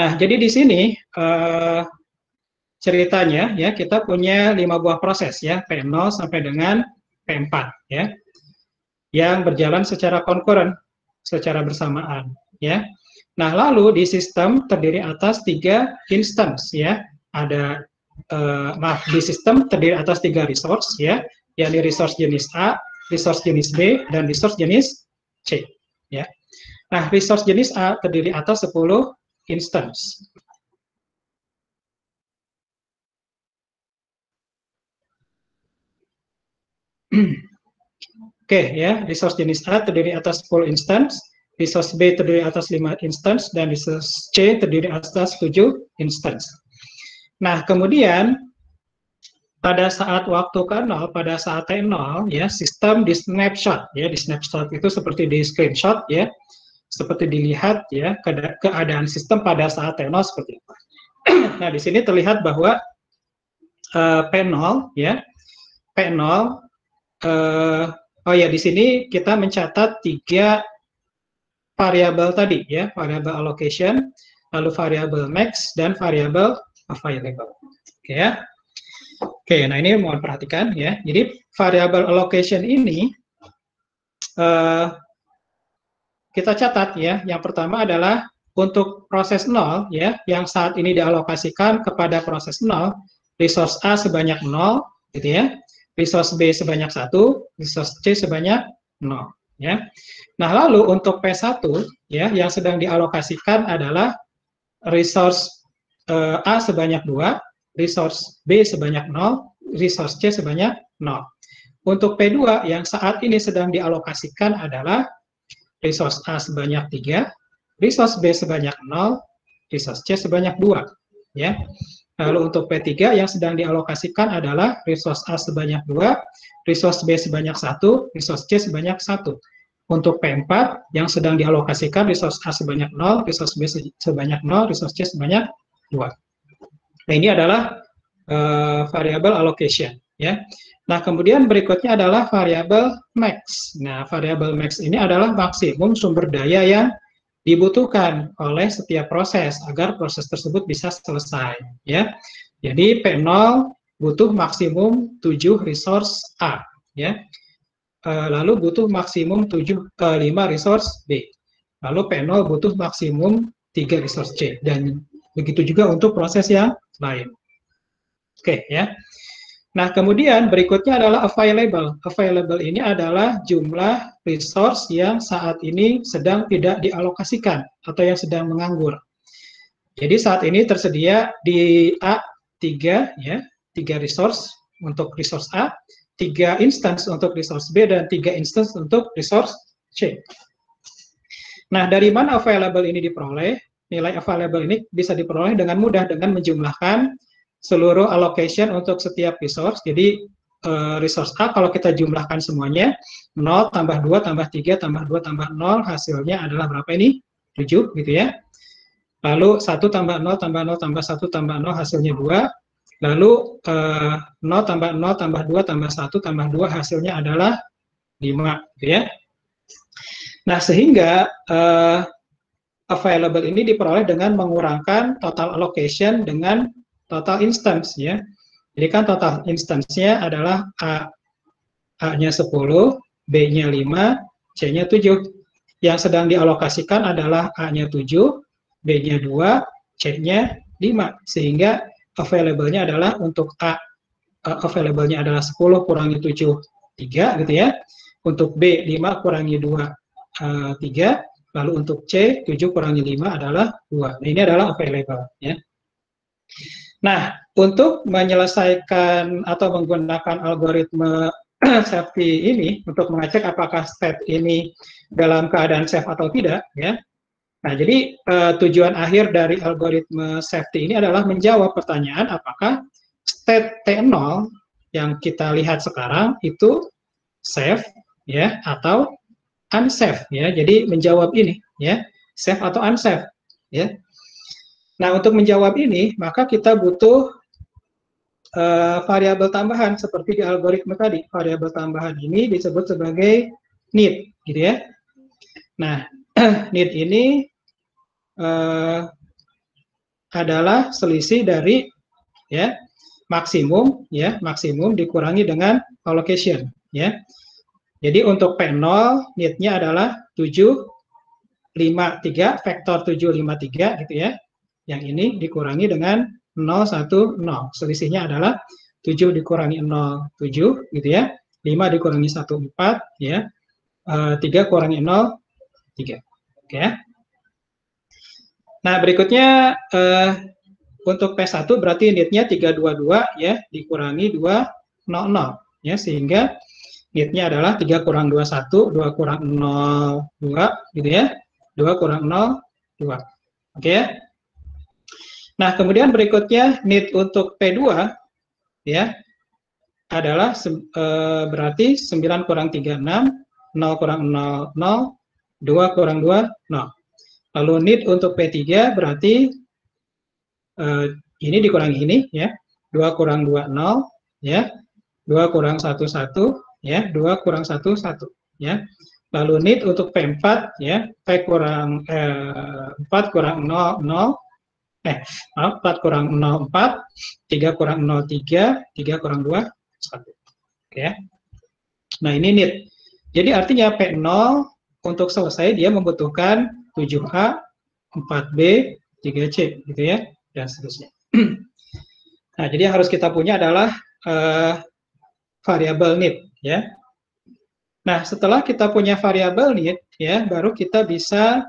Speaker 1: Nah, jadi di sini ceritanya ya, kita punya 5 buah proses ya, P0 sampai dengan P4 ya, yang berjalan secara concurrent, secara bersamaan ya. Nah, lalu di sistem terdiri atas 3 instance ya, ada di sistem terdiri atas 3 resource ya, yakni resource jenis A, resource jenis B, dan resource jenis C ya. Nah, resource jenis A terdiri atas 10 instance. Oke ya, resource jenis A terdiri atas 10 instance, resource B terdiri atas 5 instance, dan resource C terdiri atas 7 instance. Nah, kemudian pada saat waktu ke-0, pada saat T0 ya, sistem di snapshot ya, di snapshot itu seperti di screenshot ya, seperti dilihat ya keadaan sistem pada saat T0 seperti apa. Nah, di sini terlihat bahwa P0 ya, P0 oh ya, di sini kita mencatat 3 variabel tadi ya, variabel allocation, lalu variabel max, dan variabel available. Oke ya. Oke, nah ini mohon perhatikan ya. Jadi variable allocation ini kita catat ya. Yang pertama adalah untuk proses 0 ya, yang saat ini dialokasikan kepada proses 0, resource A sebanyak 0 gitu ya. Resource B sebanyak 1, resource C sebanyak 0 ya. Nah, lalu untuk P1 ya yang sedang dialokasikan adalah resource A sebanyak 2, resource B sebanyak 0, resource C sebanyak 0. Untuk P2 yang saat ini sedang dialokasikan adalah resource A sebanyak 3, resource B sebanyak 0, resource C sebanyak 2 ya. Lalu untuk P3 yang sedang dialokasikan adalah resource A sebanyak 2, resource B sebanyak 1, resource C sebanyak 1. Untuk P4 yang sedang dialokasikan resource A sebanyak 0, resource B sebanyak 0, resource C sebanyak 2. Nah, ini adalah variable allocation ya. Nah, kemudian berikutnya adalah variable max. Nah, variable max ini adalah maksimum sumber daya yang dibutuhkan oleh setiap proses agar proses tersebut bisa selesai ya. Jadi P0 butuh maksimum 7 resource A ya. Lalu butuh maksimum 5 resource B. Lalu P0 butuh maksimum 3 resource C dan begitu juga untuk proses yang lain. Oke ya. Nah, kemudian berikutnya adalah available. Available ini adalah jumlah resource yang saat ini sedang tidak dialokasikan atau yang sedang menganggur. Jadi saat ini tersedia di A 3 ya, 3 resource untuk resource A, 3 instance untuk resource B dan 3 instance untuk resource C. Nah, dari mana available ini diperoleh? Nilai available ini bisa diperoleh dengan mudah dengan menjumlahkan seluruh allocation untuk setiap resource. Jadi resource A kalau kita jumlahkan semuanya 0 tambah 2 tambah 3 tambah 2 tambah 0 hasilnya adalah berapa ini? 7 gitu ya. Lalu 1 tambah 0 tambah 0 tambah 1 tambah 0 hasilnya 2. Lalu 0 tambah 0 tambah 2 tambah 1 tambah 2 hasilnya adalah 5 gitu ya. Nah, sehingga available ini diperoleh dengan mengurangkan total allocation dengan total instance ya. Jadi kan total instance-nya adalah A-nya 10, B-nya 5, C-nya 7. Yang sedang dialokasikan adalah A-nya 7, B-nya 2, C-nya 5. Sehingga available-nya adalah untuk A, available-nya adalah 10 kurangi 7, 3 gitu ya. Untuk B, 5 kurangi 2, 3. Lalu untuk C, 7 kurangi 5 adalah 2. Nah, ini adalah available ya. Nah, untuk menyelesaikan atau menggunakan algoritma safety ini untuk mengecek apakah state ini dalam keadaan safe atau tidak, ya. Nah, jadi tujuan akhir dari algoritma safety ini adalah menjawab pertanyaan apakah state T0 yang kita lihat sekarang itu safe, ya, atau unsafe, ya. Jadi menjawab ini, ya, safe atau unsafe, ya. Nah, untuk menjawab ini, maka kita butuh variabel tambahan seperti di algoritma tadi. Variabel tambahan ini disebut sebagai need, gitu ya. Nah, need ini adalah selisih dari ya maksimum dikurangi dengan allocation, ya. Jadi untuk P0 need-nya adalah 753 vektor 753 gitu ya. Yang ini dikurangi dengan 0, 1, 0. Selisihnya adalah 7 dikurangi 0, 7 gitu ya. 5 dikurangi 1, 4 ya. 3 kurangi 0, 3. Oke ya. Nah, berikutnya untuk P1 berarti need-nya 322 ya, dikurangi 200 ya, sehingga need-nya adalah 3 kurang 2, 1, 2 kurang 0, 2 gitu ya. 2 kurang 0, 2. Oke ya. Nah, kemudian berikutnya need untuk P2 ya adalah berarti 9 kurang 3, 6, 0 kurang 0, 0, 2 kurang 2, 0. Lalu need untuk P3 berarti ini dikurangi ini ya. 2 kurang 2, 0 ya. 2 kurang 1, 1 ya. 2 kurang 1, 1 ya. Lalu need untuk P4 ya. P kurang 4 kurang 0, 0. 4 kurang 0, 4, 3 kurang 0, 3, 3 kurang 2, 1. Ya. Nah, ini NEET. Jadi artinya P0 untuk selesai dia membutuhkan 7A, 4B, 3C, gitu ya, dan seterusnya. Nah, jadi yang harus kita punya adalah variabel NEET, ya. Nah, setelah kita punya variabel NEET, ya, baru kita bisa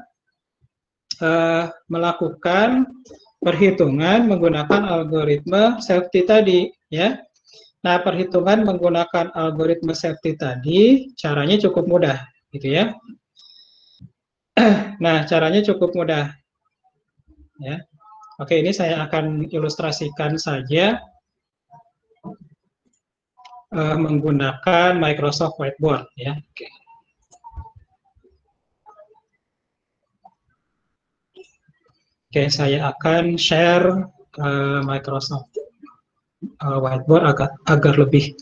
Speaker 1: melakukan perhitungan menggunakan algoritma safety tadi, ya. Nah, perhitungan menggunakan algoritma safety tadi caranya cukup mudah, gitu ya. Nah, caranya cukup mudah, ya. Oke, ini saya akan ilustrasikan saja menggunakan Microsoft Whiteboard, ya. Oke. Oke, saya akan share Microsoft Whiteboard agar lebih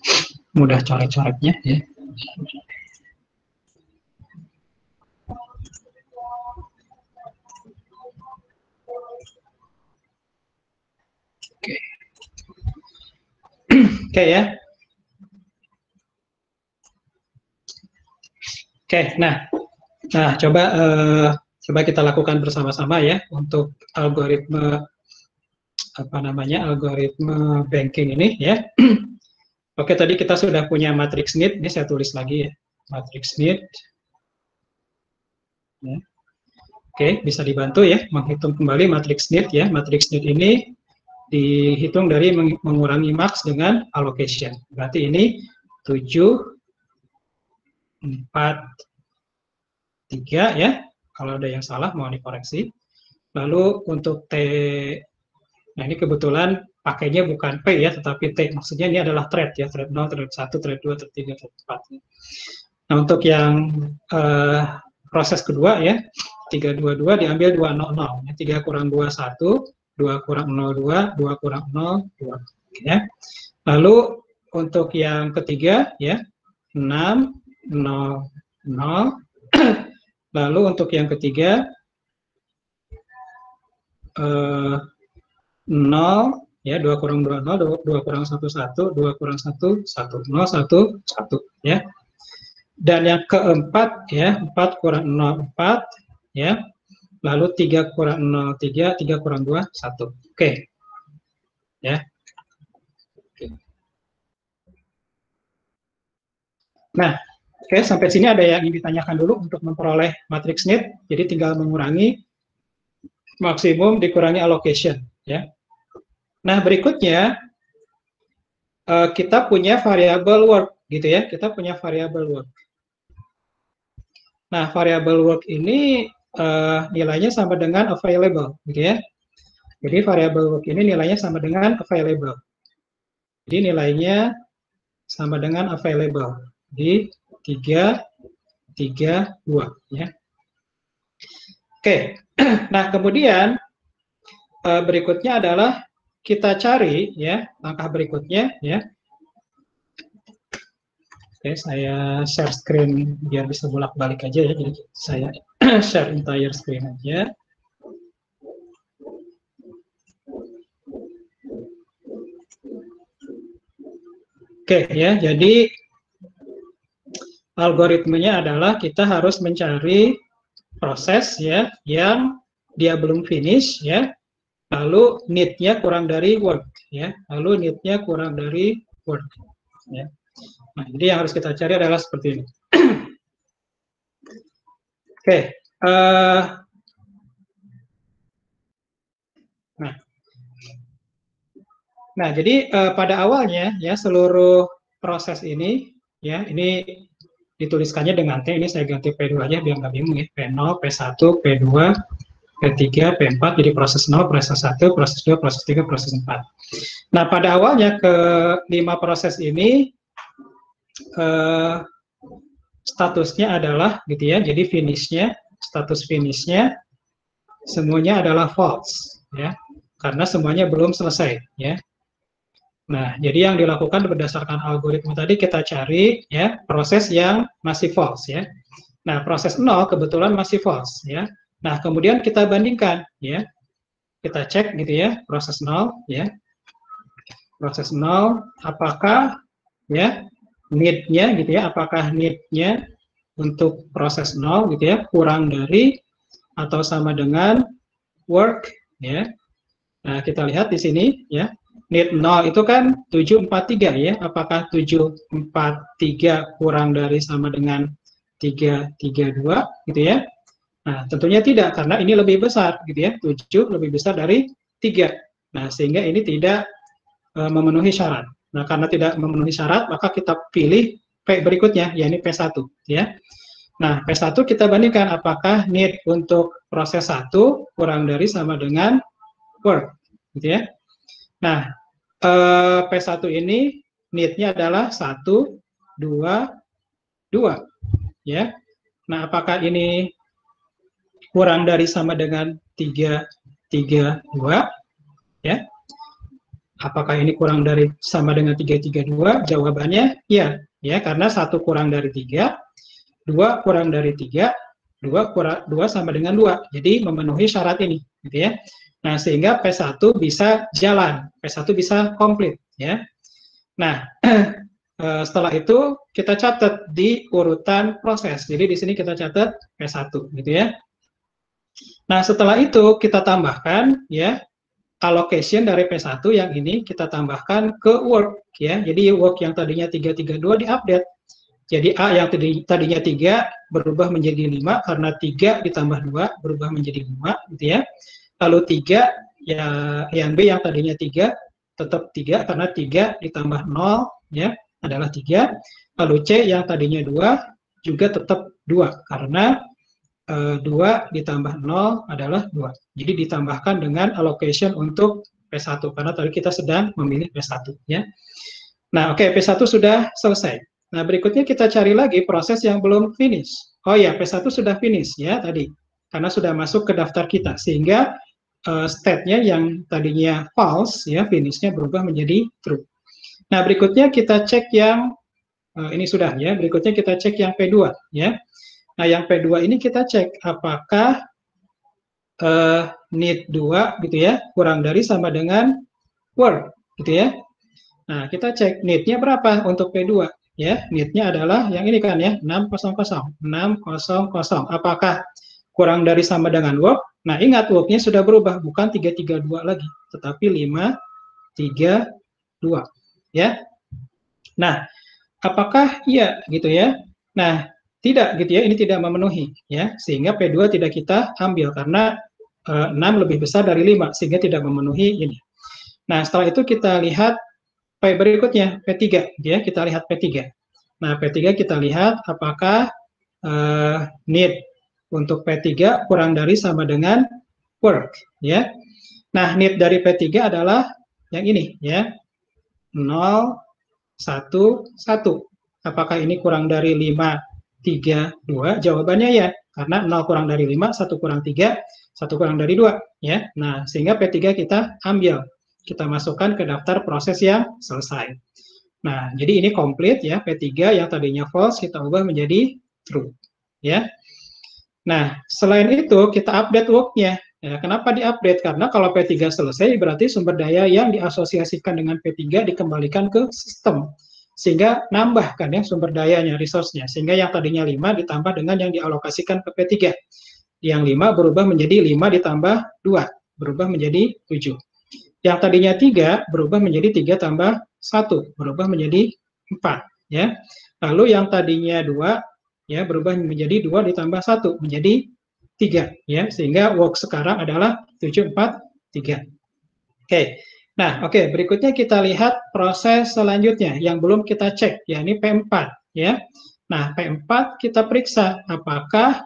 Speaker 1: mudah coret-coretnya, ya. Oke. Oke, ya. Oke, nah coba kita lakukan bersama-sama ya untuk algoritma algoritma banking ini ya. Oke, tadi kita sudah punya matriks NEET, ini saya tulis lagi ya, matriks NEET. Ya. Oke, bisa dibantu ya menghitung kembali matriks NEET ya. Matriks NEET ini dihitung dari mengurangi max dengan allocation. Berarti ini 7, 4, 3 ya. Kalau ada yang salah mau dikoreksi. Lalu untuk T, nah ini kebetulan pakainya bukan P ya, tetapi T. Maksudnya ini adalah thread ya, thread 0, thread 1, thread 2, thread 3, thread 4. Nah untuk yang proses kedua ya, 322 diambil 200. 3 kurang 2, 1, 2 kurang 0, 2, 2 kurang 0, 2. Ya. Lalu untuk yang ketiga ya, 6, 0, 0. Lalu untuk yang ketiga 0 ya, 2 kurang 2, 0, 2 kurang 1, 1, 2 kurang 1, 1, 0, 1, 1 ya. Dan yang keempat ya, 4 kurang 0, 4 ya. Lalu 3 kurang 0, 3, 3 kurang 2, 1. Oke. Ya. Oke. Nah, oke, sampai sini ada yang ingin ditanyakan dulu untuk memperoleh matriks NEET. Jadi tinggal mengurangi maksimum dikurangi allocation, ya. Nah, berikutnya kita punya variable work, gitu ya. Kita punya variable work. Nah, variable work ini nilainya sama dengan available, gitu ya. Jadi variable work ini nilainya sama dengan available. Jadi nilainya sama dengan available di 3, 3, 2 ya. Oke. Nah, kemudian berikutnya adalah kita cari ya, langkah berikutnya ya. Oke, saya share screen biar bisa bolak-balik aja ya. Jadi saya share entire screen aja. Oke ya, jadi algoritmenya adalah kita harus mencari proses ya yang dia belum finish ya, lalu need-nya kurang dari work ya, lalu need-nya kurang dari work ya. Nah, jadi yang harus kita cari adalah seperti ini. Oke, nah jadi pada awalnya ya seluruh proses ini ya, ini dituliskannya dengan T, ini saya ganti P2 aja biar nggak bingung ya, P0, P1, P2, P3, P4, jadi proses 0, proses 1, proses 2, proses 3, proses 4. Nah, pada awalnya ke-5 proses ini statusnya adalah gitu ya, jadi finishnya, status finishnya semuanya adalah false ya, karena semuanya belum selesai ya. Nah, jadi yang dilakukan berdasarkan algoritma tadi kita cari ya proses yang masih false ya. Nah, proses 0 kebetulan masih false ya. Nah, kemudian kita bandingkan ya. kita cek gitu ya, proses 0 ya. Proses 0 apakah ya need-nya gitu ya, apakah need-nya untuk proses 0 gitu ya kurang dari atau sama dengan work ya. Nah, kita lihat di sini ya. Need 0 itu kan 743 ya. Apakah 743 kurang dari sama dengan 332 gitu ya? Nah, tentunya tidak karena ini lebih besar gitu ya. 7 lebih besar dari 3. Nah, sehingga ini tidak memenuhi syarat. Nah, karena tidak memenuhi syarat, maka kita pilih P berikutnya, yakni P1 ya. Nah, P1 kita bandingkan apakah need untuk proses 1 kurang dari sama dengan work gitu ya. Nah, P1 ini need-nya adalah 1, 2, 2 ya. Nah, apakah ini kurang dari sama dengan 3, 3, 2 ya? Apakah ini kurang dari sama dengan 332? Jawabannya ya, ya karena 1 kurang dari 3, 2 kurang dari 3, 2 sama dengan 2. Jadi memenuhi syarat ini, gitu ya. Nah, sehingga P1 bisa jalan, P1 bisa komplit, ya. Nah, setelah itu kita catat di urutan proses. Jadi di sini kita catat P1, gitu ya. Nah, setelah itu kita tambahkan, ya, allocation dari P1 yang ini kita tambahkan ke work ya. Jadi work yang tadinya 332 diupdate. Jadi A yang tadinya 3 berubah menjadi 5 karena 3 ditambah 2 berubah menjadi 5 gitu ya. Lalu 3 ya yang B yang tadinya 3 tetap 3 karena 3 ditambah 0 ya adalah 3. Lalu C yang tadinya 2 juga tetap 2 karena 2 ditambah 0 adalah 2. Jadi ditambahkan dengan allocation untuk P1 karena tadi kita sedang memilih P1 ya. Nah, oke, P1 sudah selesai. Nah, berikutnya kita cari lagi proses yang belum finish. Oh ya, P1 sudah finish ya tadi. Karena sudah masuk ke daftar kita sehingga state-nya yang tadinya false ya, finish-nya berubah menjadi true. Nah, berikutnya kita cek yang ini sudah ya. Berikutnya kita cek yang P2 ya. Nah, yang P2 ini kita cek apakah need 2 gitu ya, kurang dari sama dengan work gitu ya. Nah, kita cek need-nya berapa untuk P2 ya. Need-nya adalah yang ini kan ya, 600. Apakah kurang dari sama dengan work? Nah, ingat work-nya sudah berubah, bukan 332 lagi, tetapi 532 ya. Nah, apakah iya gitu ya? Nah, tidak gitu ya, ini tidak memenuhi ya, sehingga P2 tidak kita ambil karena 6 lebih besar dari 5 sehingga tidak memenuhi ini. Nah, setelah itu kita lihat P berikutnya, P3 ya, kita lihat P3. Nah, P3 kita lihat apakah need untuk P3 kurang dari sama dengan work ya. Nah, need dari P3 adalah yang ini ya. 0 1 1. Apakah ini kurang dari 5 3, 2, jawabannya ya, karena 0 kurang dari 5, 1 kurang 3, 1 kurang dari 2, ya. Nah, sehingga P3 kita ambil, kita masukkan ke daftar proses yang selesai. Nah, jadi ini komplit ya, P3 yang tadinya false, kita ubah menjadi true, ya. Nah, selain itu, kita update work-nya. Ya, kenapa di-update? Karena kalau P3 selesai, berarti sumber daya yang diasosiasikan dengan P3 dikembalikan ke sistem. Sehingga nambah kan ya sumber dayanya, resource-nya. Sehingga yang tadinya 5 ditambah dengan yang dialokasikan ke P3. Yang 5 berubah menjadi 5 ditambah 2, berubah menjadi 7. Yang tadinya 3 berubah menjadi 3 tambah 1, berubah menjadi 4. Ya. Lalu yang tadinya 2 ya berubah menjadi 2 ditambah 1, menjadi 3. Ya. Sehingga work sekarang adalah 7, 4, 3. Oke. Nah, oke, berikutnya kita lihat proses selanjutnya yang belum kita cek, yakni P4, ya. Nah, P4 kita periksa apakah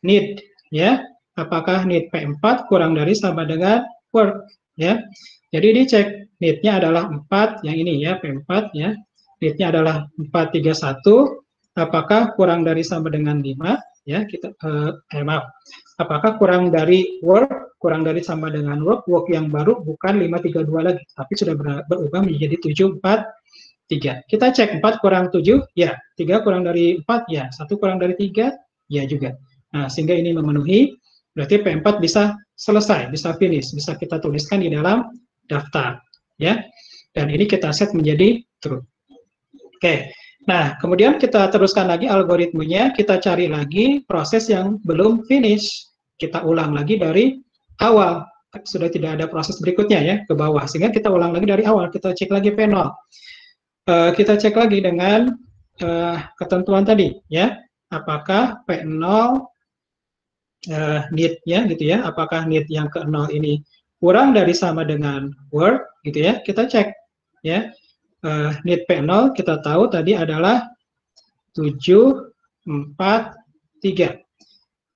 Speaker 1: need, ya. Apakah need P4 kurang dari sama dengan work, ya. Jadi dicek need-nya adalah 4, yang ini ya, P4 ya. Need-nya adalah 431, apakah kurang dari sama dengan 5, ya. Kita maaf. Apakah kurang dari work, kurang dari sama dengan work yang baru bukan 532 lagi, tapi sudah berubah menjadi 743. Kita cek 4 kurang 7, ya. 3 kurang dari 4, ya. 1 kurang dari 3, ya juga. Nah, sehingga ini memenuhi, berarti P4 bisa selesai, bisa finish, bisa kita tuliskan di dalam daftar, ya. Dan ini kita set menjadi true. Oke. Nah, kemudian kita teruskan lagi algoritmenya, kita cari lagi proses yang belum finish. Kita ulang lagi dari awal. Sudah tidak ada proses berikutnya ya, ke bawah. Sehingga kita ulang lagi dari awal, kita cek lagi P0. Kita cek lagi dengan ketentuan tadi, ya. Apakah P0 need-nya gitu ya, apakah need yang ke 0 ini kurang dari sama dengan word gitu ya, kita cek ya. Need P0 kita tahu tadi adalah 7, 4, 3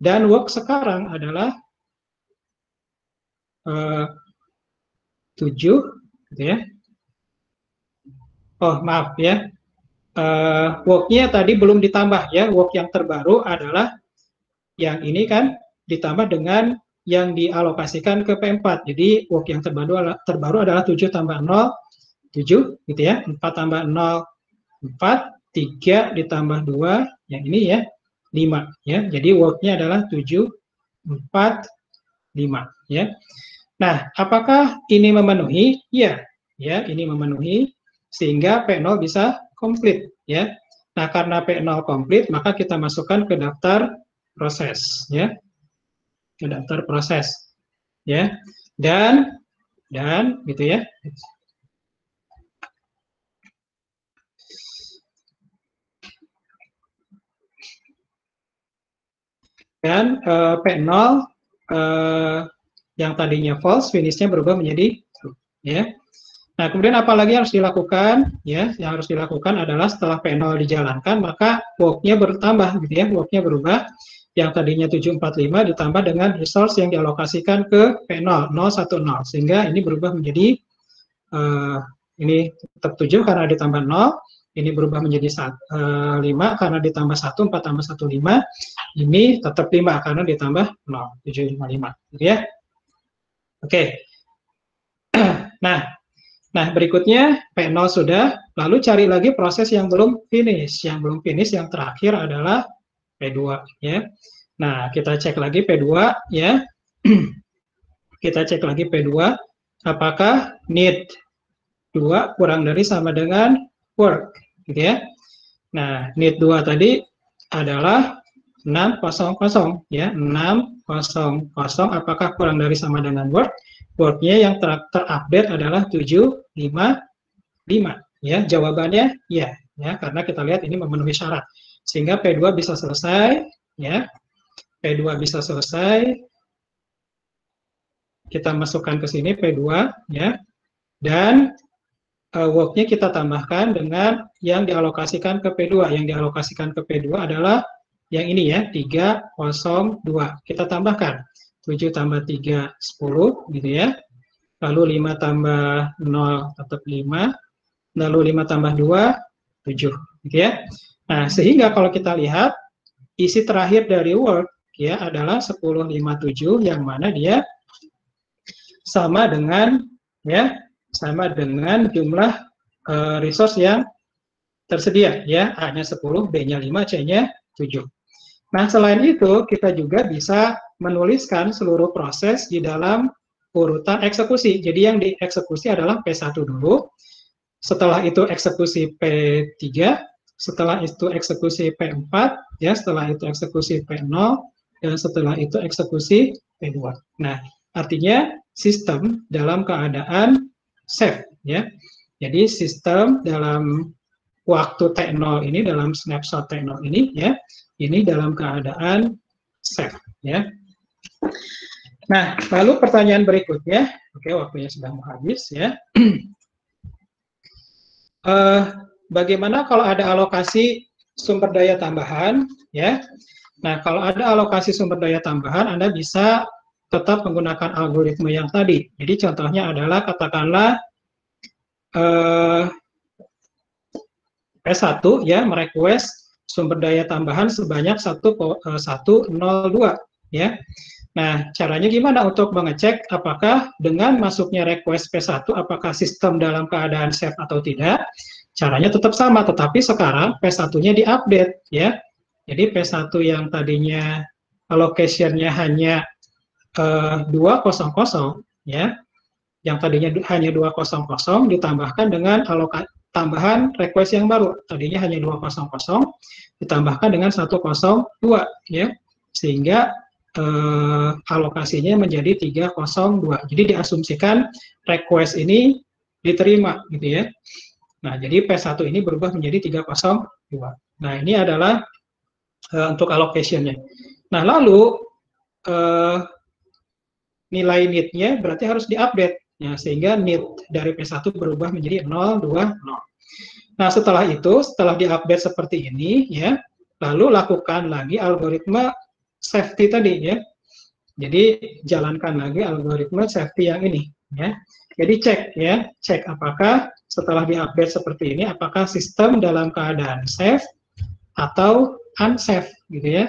Speaker 1: dan work sekarang adalah 7 gitu ya. Oh maaf ya, work-nya tadi belum ditambah ya, work yang terbaru adalah yang ini kan ditambah dengan yang dialokasikan ke P4. Jadi work yang terbaru adalah 7 tambah 0, 7 gitu ya, 4 tambah 0, 4, 3 ditambah 2, yang ini ya, 5 ya. Jadi work-nya adalah 7, 4, 5 ya. Nah, apakah ini memenuhi? Ya, ya, ini memenuhi sehingga P0 bisa komplit ya. Nah, karena P0 komplit, maka kita masukkan ke daftar proses ya. Ke daftar proses ya. Dan gitu ya. Dan P0 yang tadinya false, finishnya berubah menjadi true ya. Nah, kemudian apa lagi yang harus dilakukan? Ya, yang harus dilakukan adalah setelah P0 dijalankan, maka work-nya bertambah, gitu ya, work-nya berubah. Yang tadinya 745 ditambah dengan resource yang dialokasikan ke P0, 010, sehingga ini berubah menjadi, ini tetap 7 karena ditambah 0, ini berubah menjadi 5 karena ditambah 1, 4 tambah 1, 5, ini tetap 5 karena ditambah 0, 755, gitu ya. Oke. Nah, berikutnya P0 sudah, lalu cari lagi proses yang belum finish. Yang belum finish yang terakhir adalah P2 ya. Nah, kita cek lagi P2 ya. Kita cek lagi P2 apakah need 2 kurang dari sama dengan work gitu ya. Nah, need 2 tadi adalah 600 ya. 600 apakah kurang dari sama dengan work? Work-nya yang terupdate adalah 755 ya. Jawabannya ya karena kita lihat ini memenuhi syarat sehingga P2 bisa selesai ya. P2 bisa selesai, kita masukkan ke sini P2 ya, dan work-nya kita tambahkan dengan yang dialokasikan ke P2. Yang dialokasikan ke P2 adalah yang ini ya, 302. Kita tambahkan 7 tambah 3, 10, gitu ya. Lalu 5 tambah 0, tetap 5. Lalu 5 tambah 2, 7, gitu ya. Nah, sehingga kalau kita lihat, isi terakhir dari work, ya, adalah 1057, yang mana dia sama dengan, ya, sama dengan jumlah resource yang tersedia, ya, A-nya 10, B-nya 5, C-nya 7. Nah, selain itu, kita juga bisa menuliskan seluruh proses di dalam urutan eksekusi. Jadi yang dieksekusi adalah P1 dulu, setelah itu eksekusi P3, setelah itu eksekusi P4, ya, setelah itu eksekusi P0, dan setelah itu eksekusi P2. Nah, artinya sistem dalam keadaan save, ya. Jadi sistem dalam waktu T0 ini, dalam snapshot T0 ini, ya, ini dalam keadaan save, ya. Nah, lalu pertanyaan berikutnya, oke, waktunya sudah mau habis, ya. Bagaimana kalau ada alokasi sumber daya tambahan, ya? Nah, kalau ada alokasi sumber daya tambahan, Anda bisa tetap menggunakan algoritma yang tadi. Jadi contohnya adalah katakanlah P1 ya merequest sumber daya tambahan sebanyak 102 ya. Nah, caranya gimana untuk mengecek apakah dengan masuknya request P1 apakah sistem dalam keadaan save atau tidak? Caranya tetap sama, tetapi sekarang P1-nya diupdate ya. Jadi P1 yang tadinya allocation-nya hanya 200 ya, yang tadinya hanya 200 ditambahkan dengan tambahan request yang baru, tadinya hanya 200 ditambahkan dengan 102 ya, sehingga alokasinya menjadi 302. Jadi diasumsikan request ini diterima gitu ya. Nah, jadi P1 ini berubah menjadi 302. Nah, ini adalah untuk allocation-nya. Nah, lalu nilai need-nya berarti harus diupdate ya, sehingga need dari P1 berubah menjadi 020. Nah, setelah itu, setelah diupdate seperti ini ya, lalu lakukan lagi algoritma safety tadi ya. Jadi jalankan lagi algoritma safety yang ini ya. Jadi cek apakah setelah diupdate seperti ini, apakah sistem dalam keadaan safe atau unsafe gitu ya.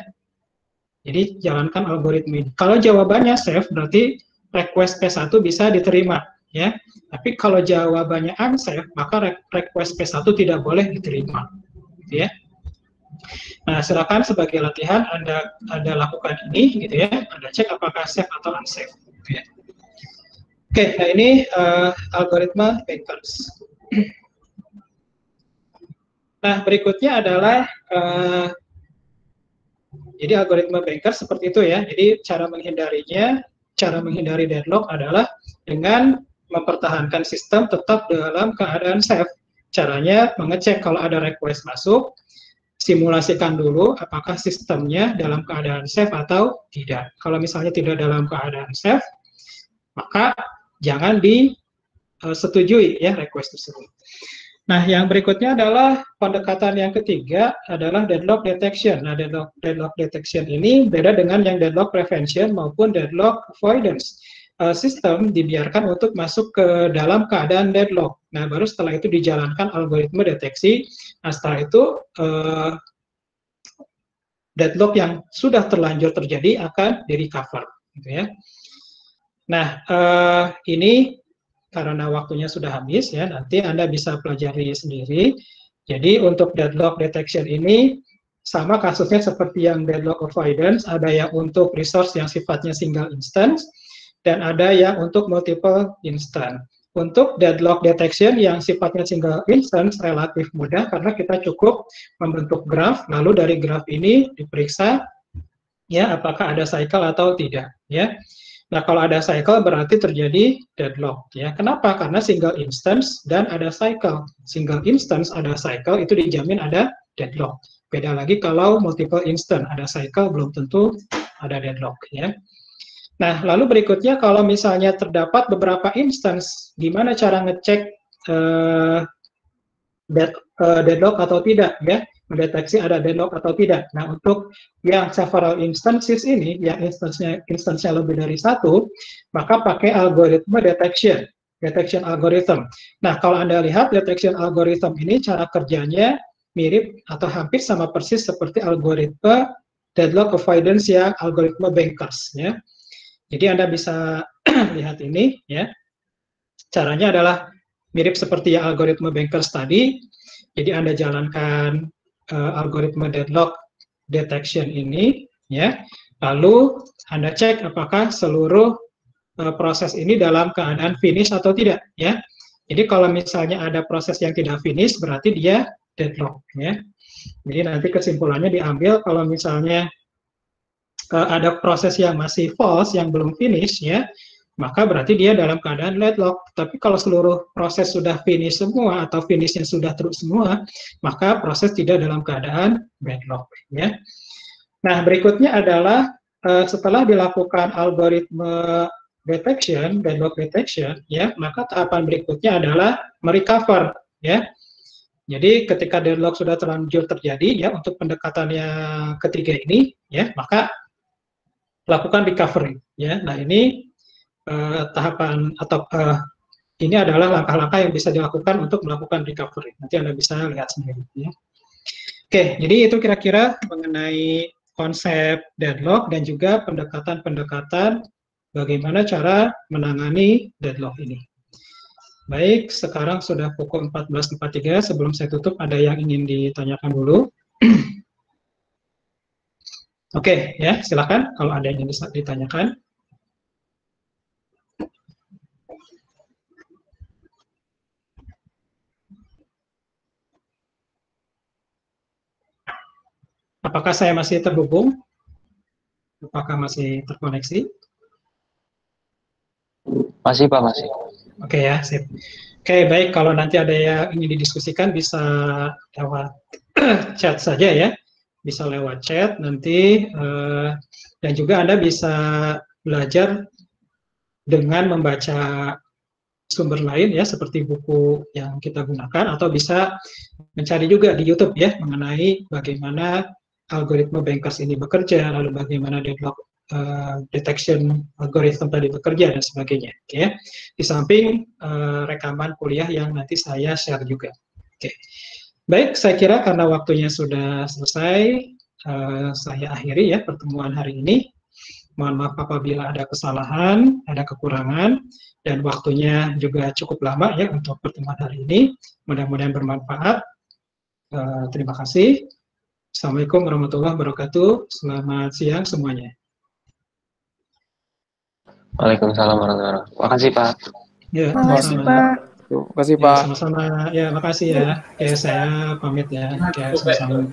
Speaker 1: Jadi jalankan algoritma ini. Kalau jawabannya safe, berarti request P1 bisa diterima ya. Tapi kalau jawabannya unsafe, maka request P1 tidak boleh diterima gitu ya. Nah, silakan sebagai latihan Anda lakukan ini gitu ya. Anda cek apakah safe atau unsafe gitu ya. Oke, nah ini algoritma bankers. Nah, berikutnya adalah jadi algoritma bankers seperti itu ya. Jadi cara menghindari deadlock adalah dengan mempertahankan sistem tetap dalam keadaan safe. Caranya mengecek kalau ada request masuk, simulasikan dulu apakah sistemnya dalam keadaan safe atau tidak. Kalau misalnya tidak dalam keadaan safe, maka jangan disetujui ya request tersebut. Nah, yang berikutnya adalah pendekatan yang ketiga adalah deadlock detection. Nah, deadlock detection ini beda dengan yang deadlock prevention maupun deadlock avoidance. Sistem dibiarkan untuk masuk ke dalam keadaan deadlock. Nah, baru setelah itu dijalankan algoritma deteksi. Nah, setelah itu deadlock yang sudah terlanjur terjadi akan di-recover, gitu ya. Nah, ini karena waktunya sudah habis ya, nanti Anda bisa pelajari sendiri. Jadi untuk deadlock detection ini sama kasusnya seperti yang deadlock avoidance, ada yang untuk resource yang sifatnya single instance dan ada yang untuk multiple instance. Untuk deadlock detection yang sifatnya single instance relatif mudah karena kita cukup membentuk graph, lalu dari graph ini diperiksa ya apakah ada cycle atau tidak ya. Nah, kalau ada cycle berarti terjadi deadlock ya. Kenapa? Karena single instance dan ada cycle. Single instance ada cycle itu dijamin ada deadlock. Beda lagi kalau multiple instance ada cycle belum tentu ada deadlock ya. Nah, lalu berikutnya kalau misalnya terdapat beberapa instance, gimana cara ngecek deadlock atau tidak ya? Mendeteksi ada deadlock atau tidak. Nah, untuk yang several instances ini, yang instance-nya lebih dari satu, maka pakai algoritma detection algorithm. Nah, kalau Anda lihat detection algorithm ini cara kerjanya mirip atau hampir sama persis seperti algoritma deadlock avoidance yang algoritma bankers ya. Jadi Anda bisa lihat ini ya. Caranya adalah mirip seperti yang algoritma bankers tadi. Jadi Anda jalankan algoritma deadlock detection ini ya. Lalu Anda cek apakah seluruh proses ini dalam keadaan finish atau tidak ya. Jadi kalau misalnya ada proses yang tidak finish berarti dia deadlock ya. Jadi nanti kesimpulannya diambil kalau misalnya ada proses yang masih false yang belum finish ya, maka berarti dia dalam keadaan deadlock. Tapi kalau seluruh proses sudah finish semua atau finishnya sudah terus semua, maka proses tidak dalam keadaan deadlock ya. Nah, berikutnya adalah setelah dilakukan algoritma detection, deadlock detection ya, maka tahapan berikutnya adalah merecover ya. Jadi ketika deadlock sudah terlanjur terjadi ya untuk pendekatan yang ketiga ini ya, maka lakukan recovery ya. Nah, ini tahapan atau ini adalah langkah-langkah yang bisa dilakukan untuk melakukan recovery. Nanti Anda bisa lihat sendiri. Ya. Oke, jadi itu kira-kira mengenai konsep deadlock dan juga pendekatan-pendekatan bagaimana cara menangani deadlock ini. Baik, sekarang sudah pukul 14.43. Sebelum saya tutup, ada yang ingin ditanyakan dulu. Oke, ya silakan kalau ada yang ingin ditanyakan. Apakah saya masih terhubung? Apakah masih terkoneksi?
Speaker 5: Masih Pak, masih.
Speaker 1: Oke ya, sip. Oke, baik. Kalau nanti ada yang ingin didiskusikan bisa lewat chat saja ya. Bisa lewat chat nanti. Dan juga Anda bisa belajar dengan membaca sumber lain ya, seperti buku yang kita gunakan, atau bisa mencari juga di YouTube ya, mengenai bagaimana algoritma Bankers ini bekerja, lalu bagaimana deadlock detection algoritma tadi bekerja dan sebagainya. Oke, di samping rekaman kuliah yang nanti saya share juga. Oke, baik, saya kira karena waktunya sudah selesai, saya akhiri ya pertemuan hari ini. Mohon maaf apabila ada kesalahan, ada kekurangan, dan waktunya juga cukup lama ya untuk pertemuan hari ini. Mudah-mudahan bermanfaat. Terima kasih. Assalamualaikum warahmatullahi wabarakatuh. Selamat siang semuanya.
Speaker 5: Waalaikumsalam warahmatullahi wabarakatuh. Makasih Pak.
Speaker 1: Ya,
Speaker 6: Makasih
Speaker 1: sama-sama.
Speaker 6: Pak.
Speaker 7: Terima kasih
Speaker 1: Ya,
Speaker 7: Pak.
Speaker 1: sama-sama. Ya, makasih ya. Oke, saya pamit ya. Oke, sama-sama.